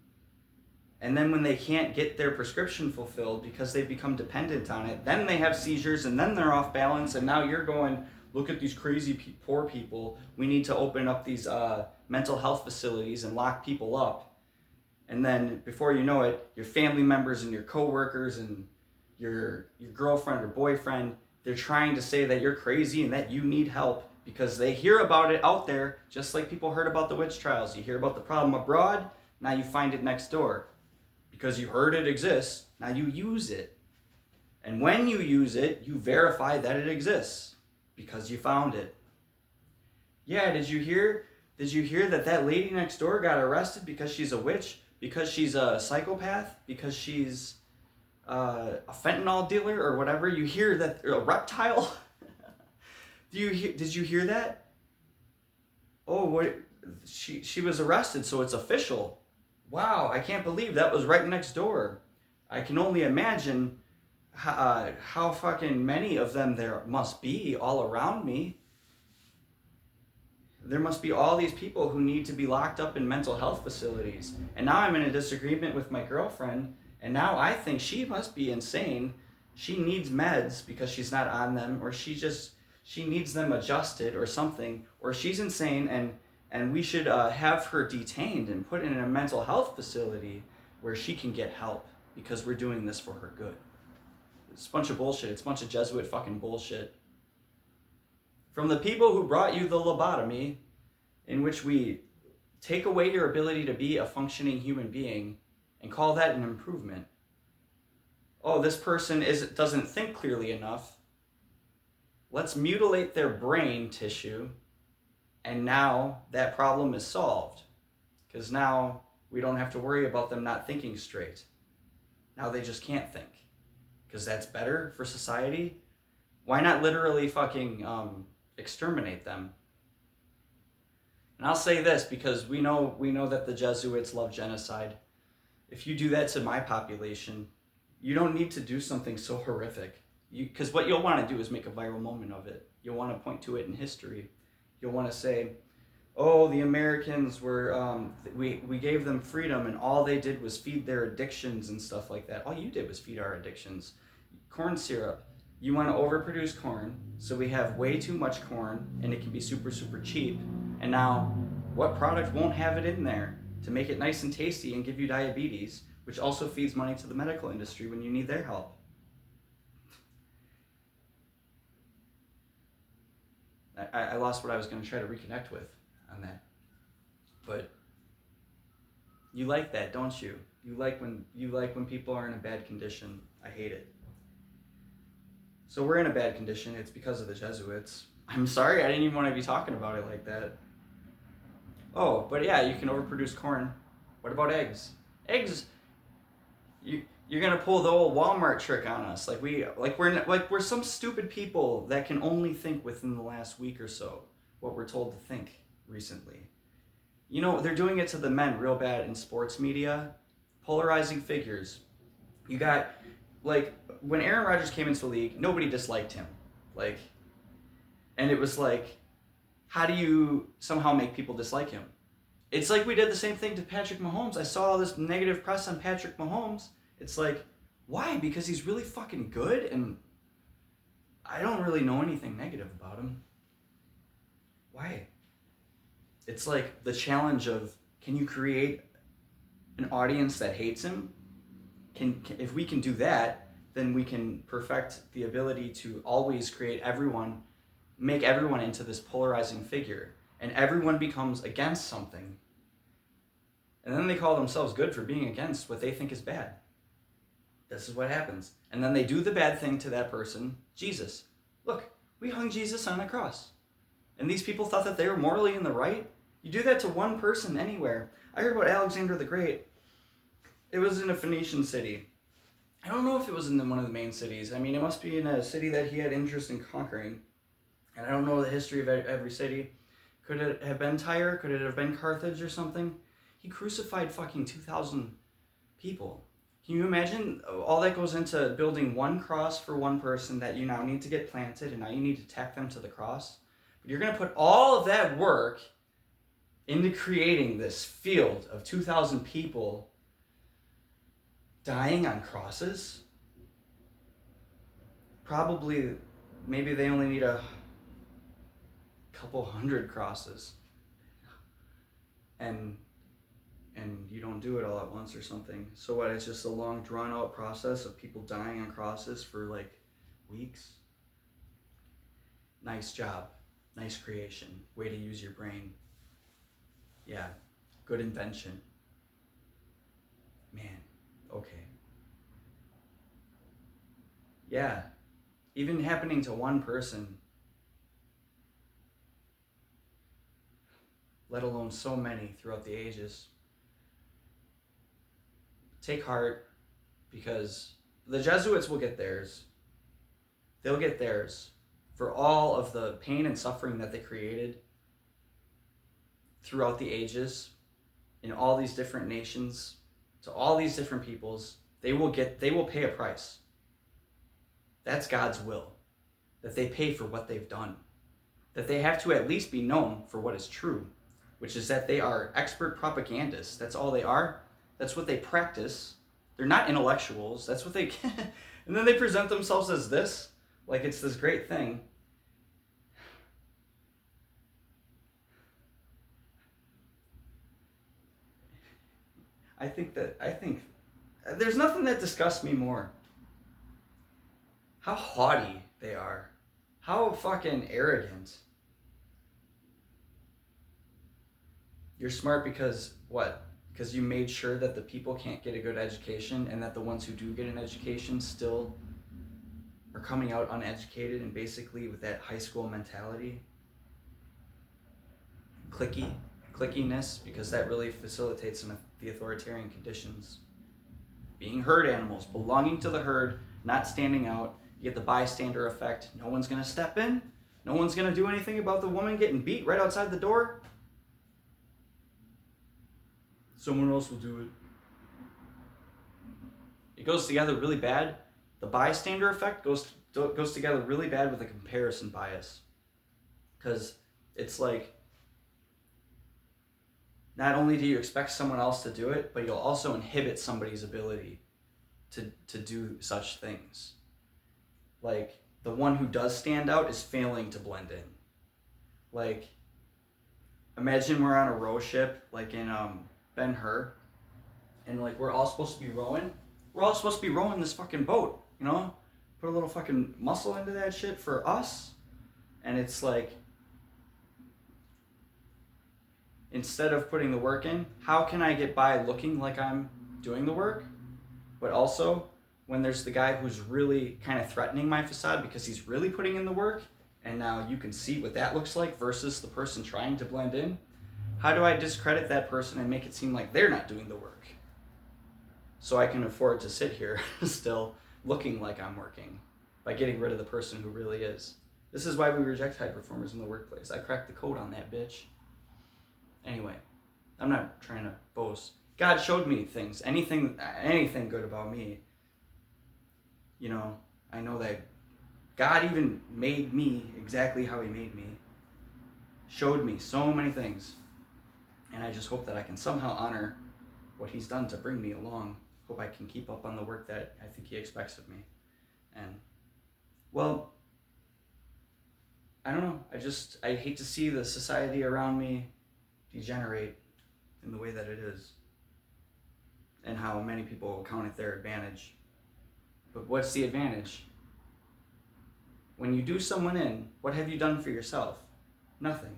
and then when they can't get their prescription fulfilled because they've become dependent on it, then they have seizures, and then they're off balance, and now you're going, look at these crazy poor people. We need to open up these mental health facilities and lock people up. And then before you know it, your family members and your coworkers and your girlfriend or boyfriend, they're trying to say that you're crazy and that you need help because they hear about it out there, just like people heard about the witch trials. You hear about the problem abroad, now you find it next door. Because you heard it exists, now you use it. And when you use it, you verify that it exists because you found it. Yeah, did you hear that lady next door got arrested because she's a witch? Because she's a psychopath? Because she's a fentanyl dealer or whatever? You hear that, a reptile? Did you hear that? Oh, what? She was arrested, so it's official. Wow, I can't believe that was right next door. I can only imagine how fucking many of them there must be all around me. There must be all these people who need to be locked up in mental health facilities. And now I'm in a disagreement with my girlfriend, and now I think she must be insane. She needs meds because she's not on them, or she needs them adjusted or something, or she's insane, and we should have her detained and put in a mental health facility where she can get help because we're doing this for her good. It's a bunch of bullshit. It's a bunch of Jesuit fucking bullshit. From the people who brought you the lobotomy, in which we take away your ability to be a functioning human being and call that an improvement. Oh, this person doesn't think clearly enough. Let's mutilate their brain tissue, and now that problem is solved. Because now we don't have to worry about them not thinking straight. Now they just can't think. Because that's better for society. Why not literally fucking exterminate them? And I'll say this because we know that the Jesuits love genocide. If you do that to my population, you don't need to do something so horrific. Because what you'll want to do is make a viral moment of it. You'll want to point to it in history. You'll want to say, oh, the Americans were, we gave them freedom and all they did was feed their addictions and stuff like that. All you did was feed our addictions. Corn syrup. You want to overproduce corn, so we have way too much corn and it can be super, super cheap. And now, what product won't have it in there to make it nice and tasty and give you diabetes, which also feeds money to the medical industry when you need their help? I lost what I was going to try to reconnect with on that. But you like that, don't you? You like when people are in a bad condition. I hate it. So we're in a bad condition. It's because of the Jesuits. I'm sorry, I didn't even want to be talking about it like that. Oh, but yeah, you can overproduce corn. What about eggs? Eggs, you're gonna pull the old Walmart trick on us, we're some stupid people that can only think within the last week or so what we're told to think recently. You know, they're doing it to the men real bad in sports media, polarizing figures. You got, when Aaron Rodgers came into the league, nobody disliked him, and it was like, how do you somehow make people dislike him? It's like we did the same thing to Patrick Mahomes. I saw all this negative press on Patrick Mahomes. It's like, why? Because he's really fucking good, and I don't really know anything negative about him. Why? It's like the challenge of, can you create an audience that hates him? If we can do that, then we can perfect the ability to always make everyone into this polarizing figure, and everyone becomes against something. And then they call themselves good for being against what they think is bad. This is what happens. And then they do the bad thing to that person, Jesus. Look, we hung Jesus on a cross. And these people thought that they were morally in the right? You do that to one person anywhere. I heard about Alexander the Great. It was in a Phoenician city. I don't know if it was in one of the main cities. I mean, it must be in a city that he had interest in conquering. And I don't know the history of every city. Could it have been Tyre? Could it have been Carthage or something? He crucified fucking 2,000 people. Can you imagine all that goes into building one cross for one person that you now need to get planted, and now you need to tack them to the cross? But you're going to put all of that work into creating this field of 2,000 people dying on crosses? Probably, maybe they only need a couple hundred crosses. And you don't do it all at once or something. So what, it's just a long drawn out process of people dying on crosses for weeks? Nice job. Nice creation. Way to use your brain. Yeah. Good invention. Man. Okay. Yeah. Even happening to one person, let alone so many throughout the ages. Take heart, because the Jesuits will get theirs. They'll get theirs for all of the pain and suffering that they created throughout the ages in all these different nations, to all these different peoples. They will pay a price. That's God's will, that they pay for what they've done. that they have to at least be known for what is true, which is that they are expert propagandists. That's all they are. That's what they practice. They're not intellectuals. That's what they and then they present themselves as this, like it's this great thing. I think there's nothing that disgusts me more. How haughty they are. How fucking arrogant. You're smart because what? Because you made sure that the people can't get a good education, and that the ones who do get an education still are coming out uneducated and basically with that high school mentality. Clickiness, because that really facilitates some of the authoritarian conditions. Being herd animals, belonging to the herd, not standing out. You get the bystander effect. No one's going to step in. No one's going to do anything about the woman getting beat right outside the door. Someone else will do it. It goes together really bad. The bystander effect goes together really bad with a comparison bias. Because it's like, not only do you expect someone else to do it, but you'll also inhibit somebody's ability to do such things. Like, the one who does stand out is failing to blend in. Like, imagine we're on a row ship, like in Ben-Hur, and like we're all supposed to be rowing. We're all supposed to be rowing this fucking boat, you know? Put a little fucking muscle into that shit for us. And it's like, instead of putting the work in, how can I get by looking like I'm doing the work? But also, when there's the guy who's really kind of threatening my facade because he's really putting in the work, and now you can see what that looks like versus the person trying to blend in, how do I discredit that person and make it seem like they're not doing the work? So I can afford to sit here still looking like I'm working by getting rid of the person who really is. This is why we reject high performers in the workplace. I cracked the code on that bitch. Anyway, I'm not trying to boast. God showed me things, anything good about me. You know, I know that God even made me exactly how he made me. Showed me so many things. And I just hope that I can somehow honor what he's done to bring me along. Hope I can keep up on the work that I think he expects of me. And, well, I don't know. I hate to see the society around me degenerate in the way that it is, and how many people count it their advantage. But what's the advantage? When you do someone in, what have you done for yourself? Nothing.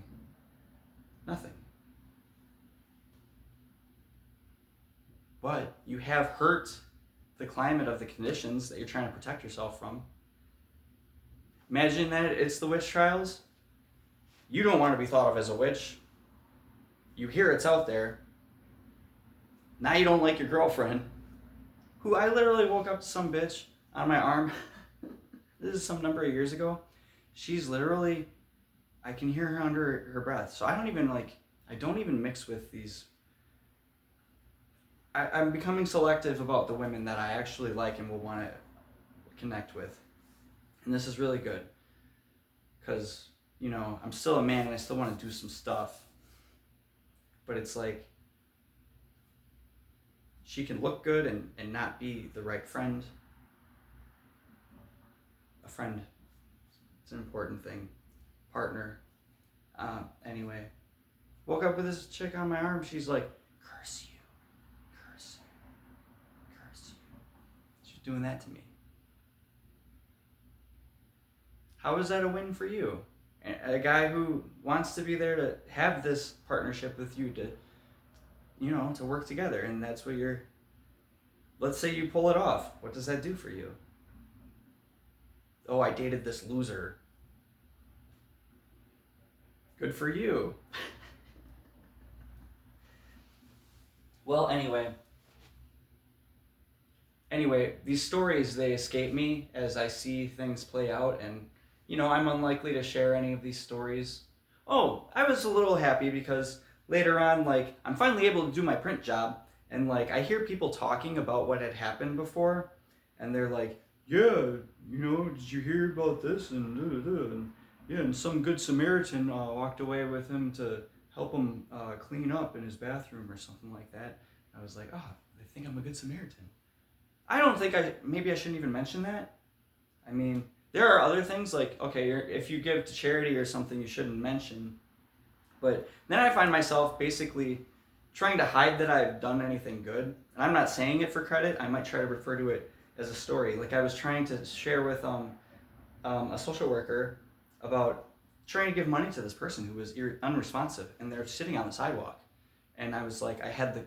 But you have hurt the climate of the conditions that you're trying to protect yourself from. Imagine that it's the witch trials. You don't want to be thought of as a witch. You hear it's out there. Now you don't like your girlfriend, who I literally woke up to some bitch on my arm. This is some number of years ago. She's literally, I can hear her under her breath. So I don't even mix with these. I'm becoming selective about the women that I actually like and will want to connect with. And this is really good. Because, you know, I'm still a man and I still want to do some stuff. But it's like, she can look good and not be the right friend. A friend. It's an important thing. Partner. Anyway. Woke up with this chick on my arm. She's like, curse you. Curse you. Curse you. She's doing that to me. How is that a win for you? A guy who wants to be there to have this partnership with you to, you know, to work together. And that's what let's say you pull it off. What does that do for you? Oh, I dated this loser. Good for you. Well, anyway, these stories, they escape me as I see things play out, and you know, I'm unlikely to share any of these stories. Oh, I was a little happy because later on, like, I'm finally able to do my print job, and like, I hear people talking about what had happened before, and they're like, yeah, you know, did you hear about this? And yeah, and some good Samaritan walked away with him to help him clean up in his bathroom or something like that. I was like, oh, they think I'm a good Samaritan. I don't think maybe I shouldn't even mention that. I mean, there are other things like, okay, if you give to charity or something, you shouldn't mention. But then I find myself basically trying to hide that I've done anything good. And I'm not saying it for credit. I might try to refer to it as a story. Like I was trying to share with a social worker about trying to give money to this person who was unresponsive, and they're sitting on the sidewalk. And I was like, I had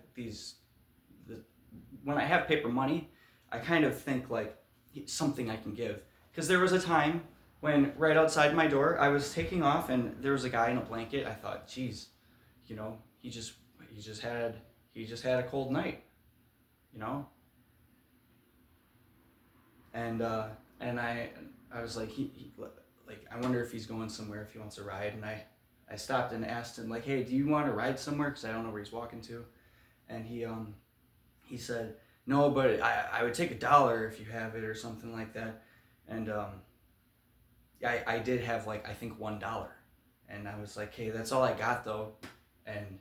when I have paper money, I kind of think like something I can give. Because there was a time when right outside my door, I was taking off, and there was a guy in a blanket. I thought, geez, you know, he just had a cold night, you know, and I was like, like I wonder if he's going somewhere, if he wants a ride, and I stopped and asked him like, hey, do you want to ride somewhere? Because I don't know where he's walking to, and he said, no, but I would take $1 if you have it or something like that, and I did have like I think $1, and I was like, hey, that's all I got though, and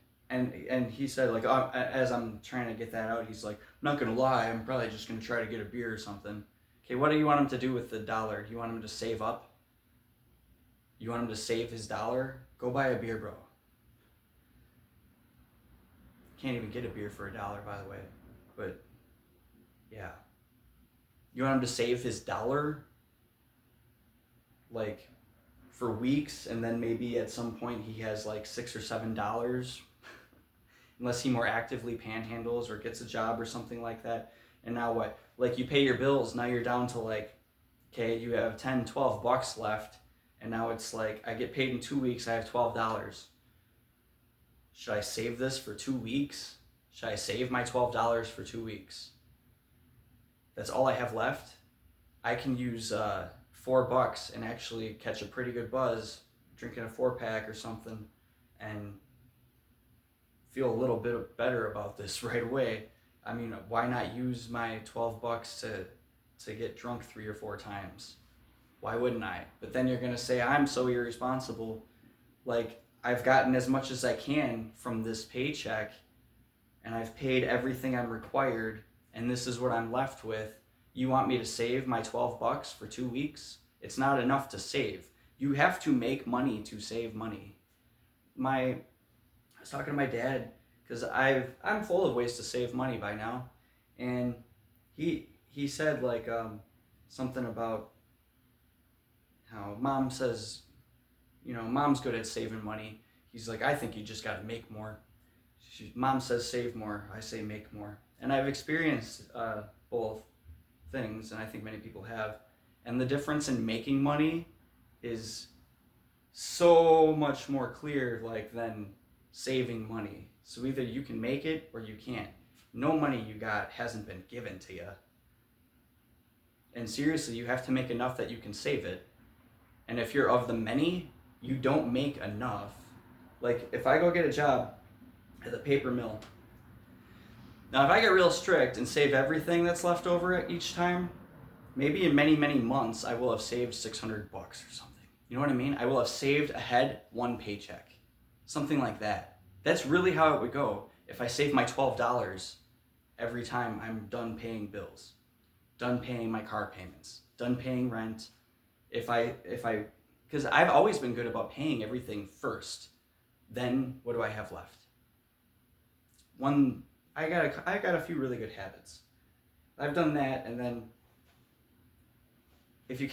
he said like as I'm trying to get that out, he's like, I'm not gonna lie, I'm probably just gonna try to get a beer or something. Okay, what do you want him to do with the $1? Do you want him to save up? You want him to save his $1? Go buy a beer, bro. Can't even get a beer for $1, by the way, but yeah. You want him to save his $1? Like for weeks, and then maybe at some point he has like $6 or $7 unless he more actively panhandles or gets a job or something like that. And now what, like you pay your bills, now you're down to like, okay, you have 10 $12 left, and now it's like I get paid in 2 weeks, I have $12. Should I save this for 2 weeks? Should I save my $12 for 2 weeks? That's all I have left. I can use $4 and actually catch a pretty good buzz drinking a 4-pack or something, and feel a little bit better about this right away. I mean, why not use my $12 to get drunk 3 or 4 times? Why wouldn't I? But then you're gonna say I'm so irresponsible. Like I've gotten as much as I can from this paycheck, and I've paid everything I'm required, and this is what I'm left with. You want me to save my $12 for 2 weeks? It's not enough to save. You have to make money to save money. I was talking to my dad because I'm full of ways to save money by now, and he said like something about how mom says, you know, mom's good at saving money. He's like, I think you just got to make more. Mom says save more, I say make more, and I've experienced both things, and I think many people have. And the difference in making money is so much more clear, like than saving money. So either you can make it or you can't. No money you got hasn't been given to you. And seriously, you have to make enough that you can save it. And if you're of the many, you don't make enough. Like if I go get a job at the paper mill, now if I get real strict and save everything that's left over each time, maybe in many, many months, I will have saved $600 or something. You know what I mean? I will have saved ahead 1 paycheck. Something like that. That's really how it would go if I save my $12 every time I'm done paying bills, done paying my car payments, done paying rent. Because I've always been good about paying everything first. Then what do I have left? I got a few really good habits. I've done that, and then if you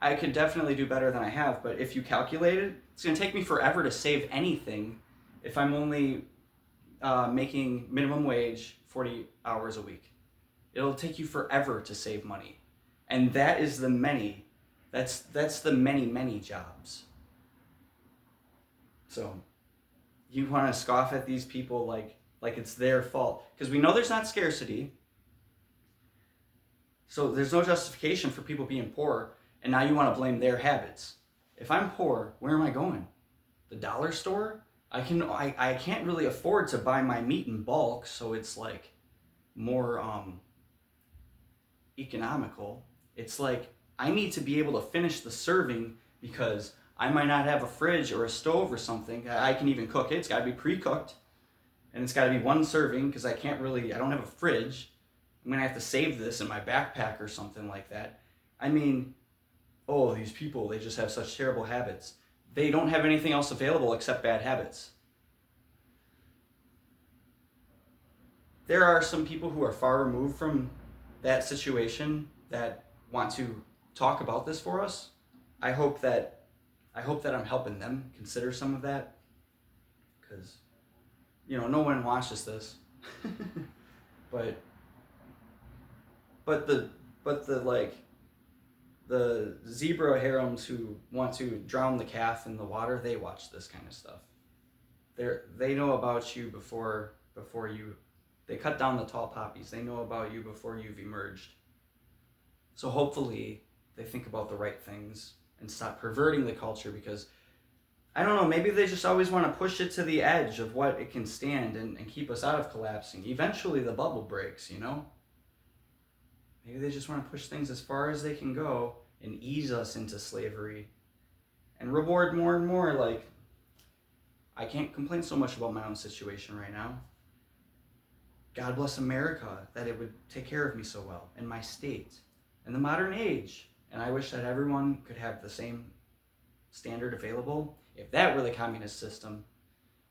I could definitely do better than I have, but if you calculate it, it's going to take me forever to save anything if I'm only making minimum wage 40 hours a week. It'll take you forever to save money. And that is the many. That's the many jobs. So you want to scoff at these people like it's their fault. Because we know there's not scarcity. So there's no justification for people being poor, and now you want to blame their habits. If I'm poor, where am I going? The dollar store? I can't really afford to buy my meat in bulk, so it's like more economical. It's like I need to be able to finish the serving because I might not have a fridge or a stove or something. I can even cook it. It's got to be pre-cooked. And it's got to be one serving because I don't have a fridge. I'm going to have to save this in my backpack or something like that. I mean, oh, these people, they just have such terrible habits. They don't have anything else available except bad habits. There are some people who are far removed from that situation that want to talk about this for us. I hope that I'm helping them consider some of that, because no one watches this. but the zebra harems who want to drown the calf in the water, they watch this kind of stuff. They know about you before you. They cut down the tall poppies. They know about you before you've emerged. So hopefully they think about the right things and stop perverting the culture, because I don't know, maybe they just always want to push it to the edge of what it can stand and keep us out of collapsing. Eventually the bubble breaks, Maybe they just want to push things as far as they can go and ease us into slavery and reward more and more. Like, I can't complain so much about my own situation right now. God bless America that it would take care of me so well, and my state, and the modern age. And I wish that everyone could have the same standard available. If that were the communist system,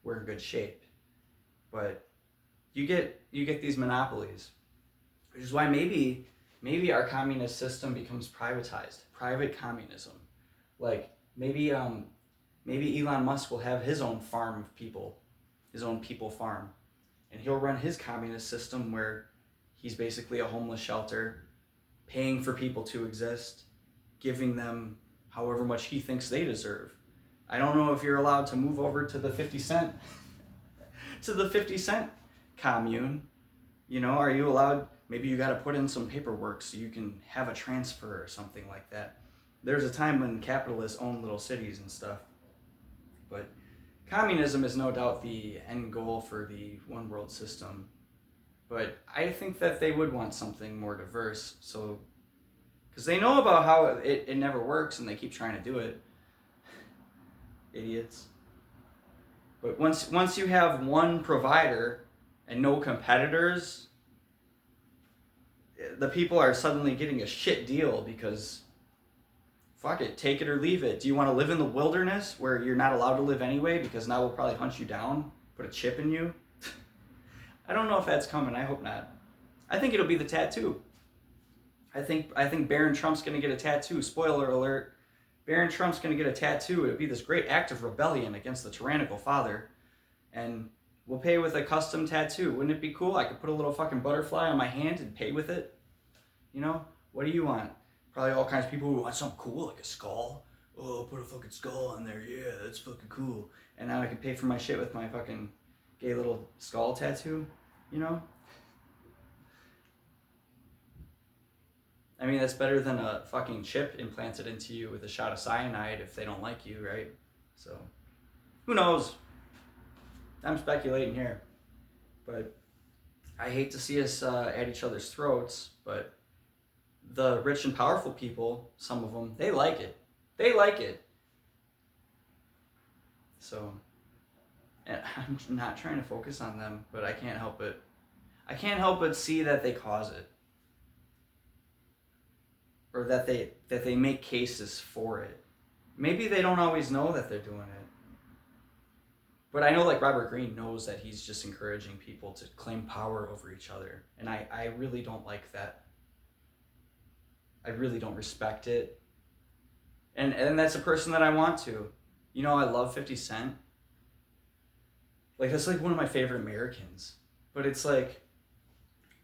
we're in good shape. But you get these monopolies, which is why maybe our communist system becomes privatized, private communism. Like maybe Elon Musk will have his own farm of people, his own people farm. And he'll run his communist system where he's basically a homeless shelter, paying for people to exist, giving them however much he thinks they deserve. I don't know if you're allowed to move over to the 50 cent commune. Are you allowed? Maybe you got to put in some paperwork so you can have a transfer or something like that. There's a time when capitalists owned little cities and stuff. But communism is no doubt the end goal for the one world system, but I think that they would want something more diverse, so because they know about how it never works and they keep trying to do it. Idiots. But once you have one provider and no competitors, the people are suddenly getting a shit deal because fuck it, take it or leave it. Do you want to live in the wilderness where you're not allowed to live anyway because now we'll probably hunt you down, put a chip in you? I don't know if that's coming. I hope not. I think it'll be the tattoo. I think Barron Trump's going to get a tattoo. Spoiler alert. Barron Trump's going to get a tattoo. It'll be this great act of rebellion against the tyrannical father. And we'll pay with a custom tattoo. Wouldn't it be cool? I could put a little fucking butterfly on my hand and pay with it. What do you want? Probably all kinds of people who want something cool, like a skull. Oh, put a fucking skull on there. Yeah, that's fucking cool. And now I can pay for my shit with my fucking gay little skull tattoo, I mean, that's better than a fucking chip implanted into you with a shot of cyanide if they don't like you, right? So, who knows? I'm speculating here. But I hate to see us at each other's throats, but the rich and powerful people, some of them, they like it. They like it. So, and I'm not trying to focus on them, but I can't help it. I can't help but see that they cause it. Or that they make cases for it. Maybe they don't always know that they're doing it. But I know like Robert Greene knows that he's just encouraging people to claim power over each other. And I really don't like that. I really don't respect it. And that's a person that I want to. I love 50 Cent. Like, that's like one of my favorite Americans. But it's like,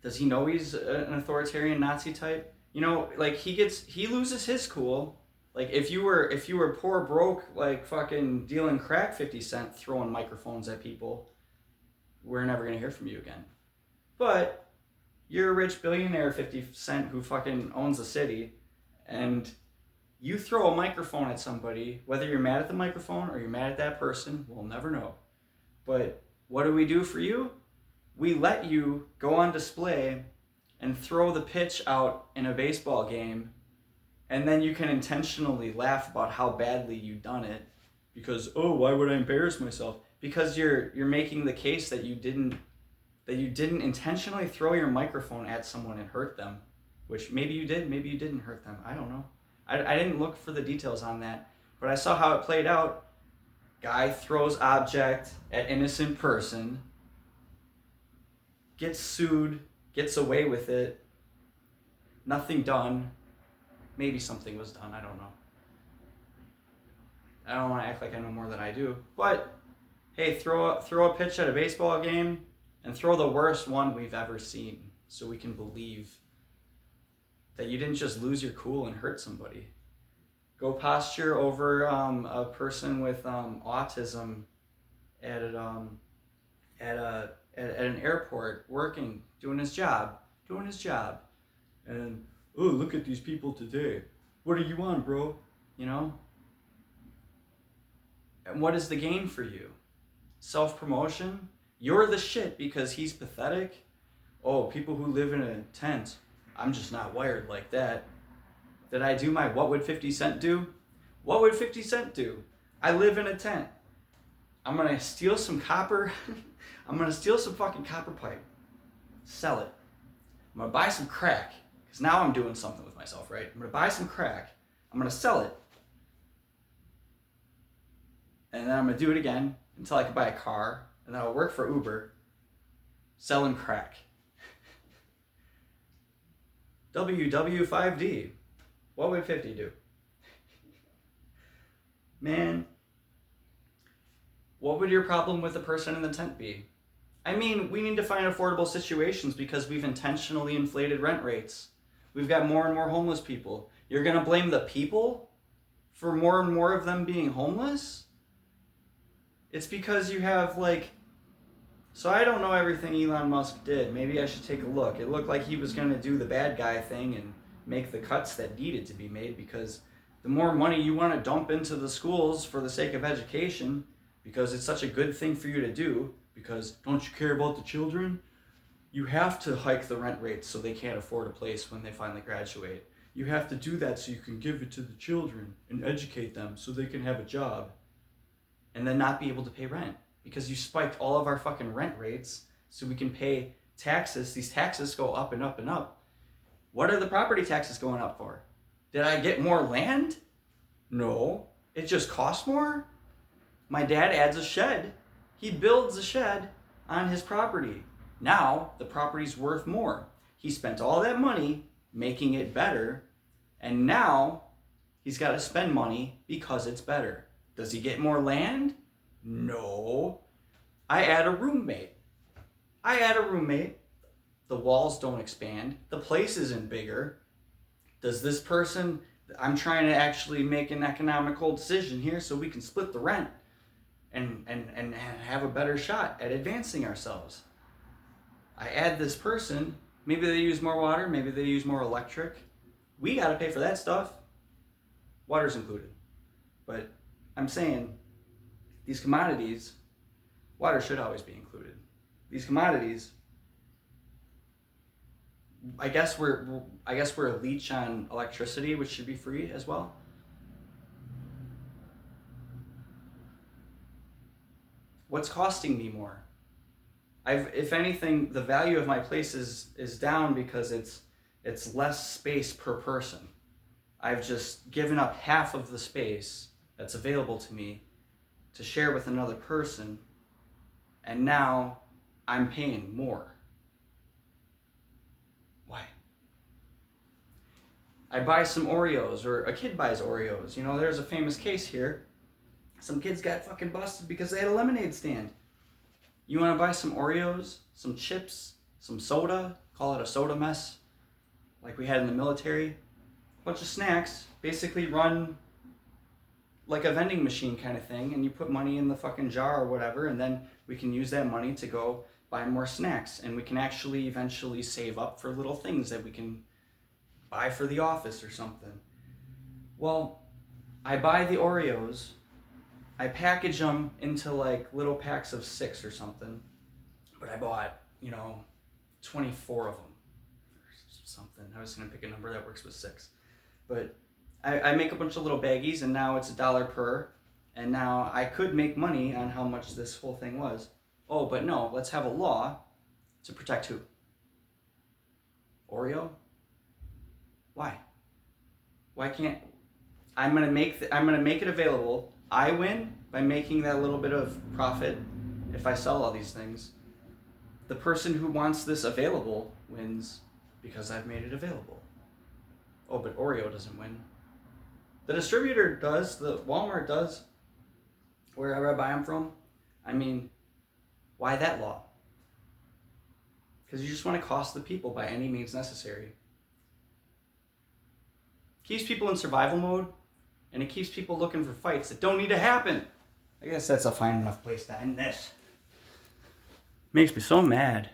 does he know he's an authoritarian Nazi type? Like he loses his cool. Like if you were poor, broke, like fucking dealing crack, 50 Cent, throwing microphones at people, we're never gonna hear from you again. But you're a rich billionaire, 50 Cent, who fucking owns a city, and you throw a microphone at somebody, whether you're mad at the microphone or you're mad at that person, we'll never know. But what do we do for you? We let you go on display and throw the pitch out in a baseball game And then you can intentionally laugh about how badly you've done it because, oh, why would I embarrass myself? Because you're making the case that you didn't intentionally throw your microphone at someone and hurt them, which maybe you did, maybe you didn't hurt them. I don't know. I didn't look for the details on that, but I saw how it played out. Guy throws object at innocent person, gets sued, gets away with it, nothing done. Maybe something was done, I don't know. I don't want to act like I know more than I do, but hey, throw a pitch at a baseball game and throw the worst one we've ever seen so we can believe that you didn't just lose your cool and hurt somebody. Go posture over a person with autism at an airport, working, doing his job, and oh, look at these people today. What are you on, bro? You know. And what is the gain for you? Self-promotion? You're the shit because he's pathetic? Oh, people who live in a tent, I'm just not wired like that. Did I do my what would 50 Cent do? What would 50 Cent do? I live in a tent. I'm gonna steal some copper. I'm gonna steal some fucking copper pipe. Sell it. I'm gonna buy some crack. Because now I'm doing something with myself, right? I'm gonna buy some crack. I'm gonna sell it. And then I'm gonna do it again until I can buy a car. And then I'll work for Uber selling crack. WW5D. What would 50 do? Man, what would your problem with the person in the tent be? I mean, we need to find affordable situations because we've intentionally inflated rent rates. We've got more and more homeless people. You're gonna blame the people for more and more of them being homeless? It's because you have so I don't know everything Elon Musk did. Maybe I should take a look. It looked like he was gonna do the bad guy thing and make the cuts that needed to be made because the more money you want to dump into the schools for the sake of education, because it's such a good thing for you to do, because don't you care about the children? You have to hike the rent rates so they can't afford a place when they finally graduate. You have to do that so you can give it to the children and educate them so they can have a job and then not be able to pay rent because you spiked all of our fucking rent rates so we can pay taxes. These taxes go up and up and up. What are the property taxes going up for? Did I get more land? No. It just costs more? My dad adds a shed. He builds a shed on his property. Now the property's worth more. He spent all that money making it better, and now he's got to spend money because it's better. Does he get more land? No. I add a roommate. The walls don't expand. The place isn't bigger. Does this person, I'm trying to actually make an economical decision here so we can split the rent and have a better shot at advancing ourselves. I add this person, maybe they use more water, maybe they use more electric. We gotta pay for that stuff. Water's included. But I'm saying these commodities, water should always be included. These commodities, I guess we're a leech on electricity, which should be free as well. What's costing me more? If anything, the value of my place is down because it's less space per person. I've just given up half of the space that's available to me to share with another person, and now I'm paying more. Why? I buy some Oreos, or a kid buys Oreos. You know, there's a famous case here. Some kids got fucking busted because they had a lemonade stand. You want to buy some Oreos, some chips, some soda, call it a soda mess, like we had in the military. A bunch of snacks, basically run like a vending machine kind of thing, and you put money in the fucking jar or whatever, and then we can use that money to go buy more snacks, and we can actually eventually save up for little things that we can buy for the office or something. Well, I buy the Oreos, I package them into like little packs of 6 or something, but I bought, 24 of them or something. I was gonna pick a number that works with 6, but I make a bunch of little baggies, and now it's $1 per, and now I could make money on how much this whole thing was. Oh, but no, let's have a law to protect who? Oreo? Why? Why can't I'm gonna make it available. I win by making that little bit of profit if I sell all these things. The person who wants this available wins because I've made it available. Oh, but Oreo doesn't win. The distributor does, the Walmart does, wherever I buy them from. I mean, why that law? Because you just want to cost the people by any means necessary. Keeps people in survival mode, and it keeps people looking for fights that don't need to happen. I guess that's a fine enough place to end this. Makes me so mad.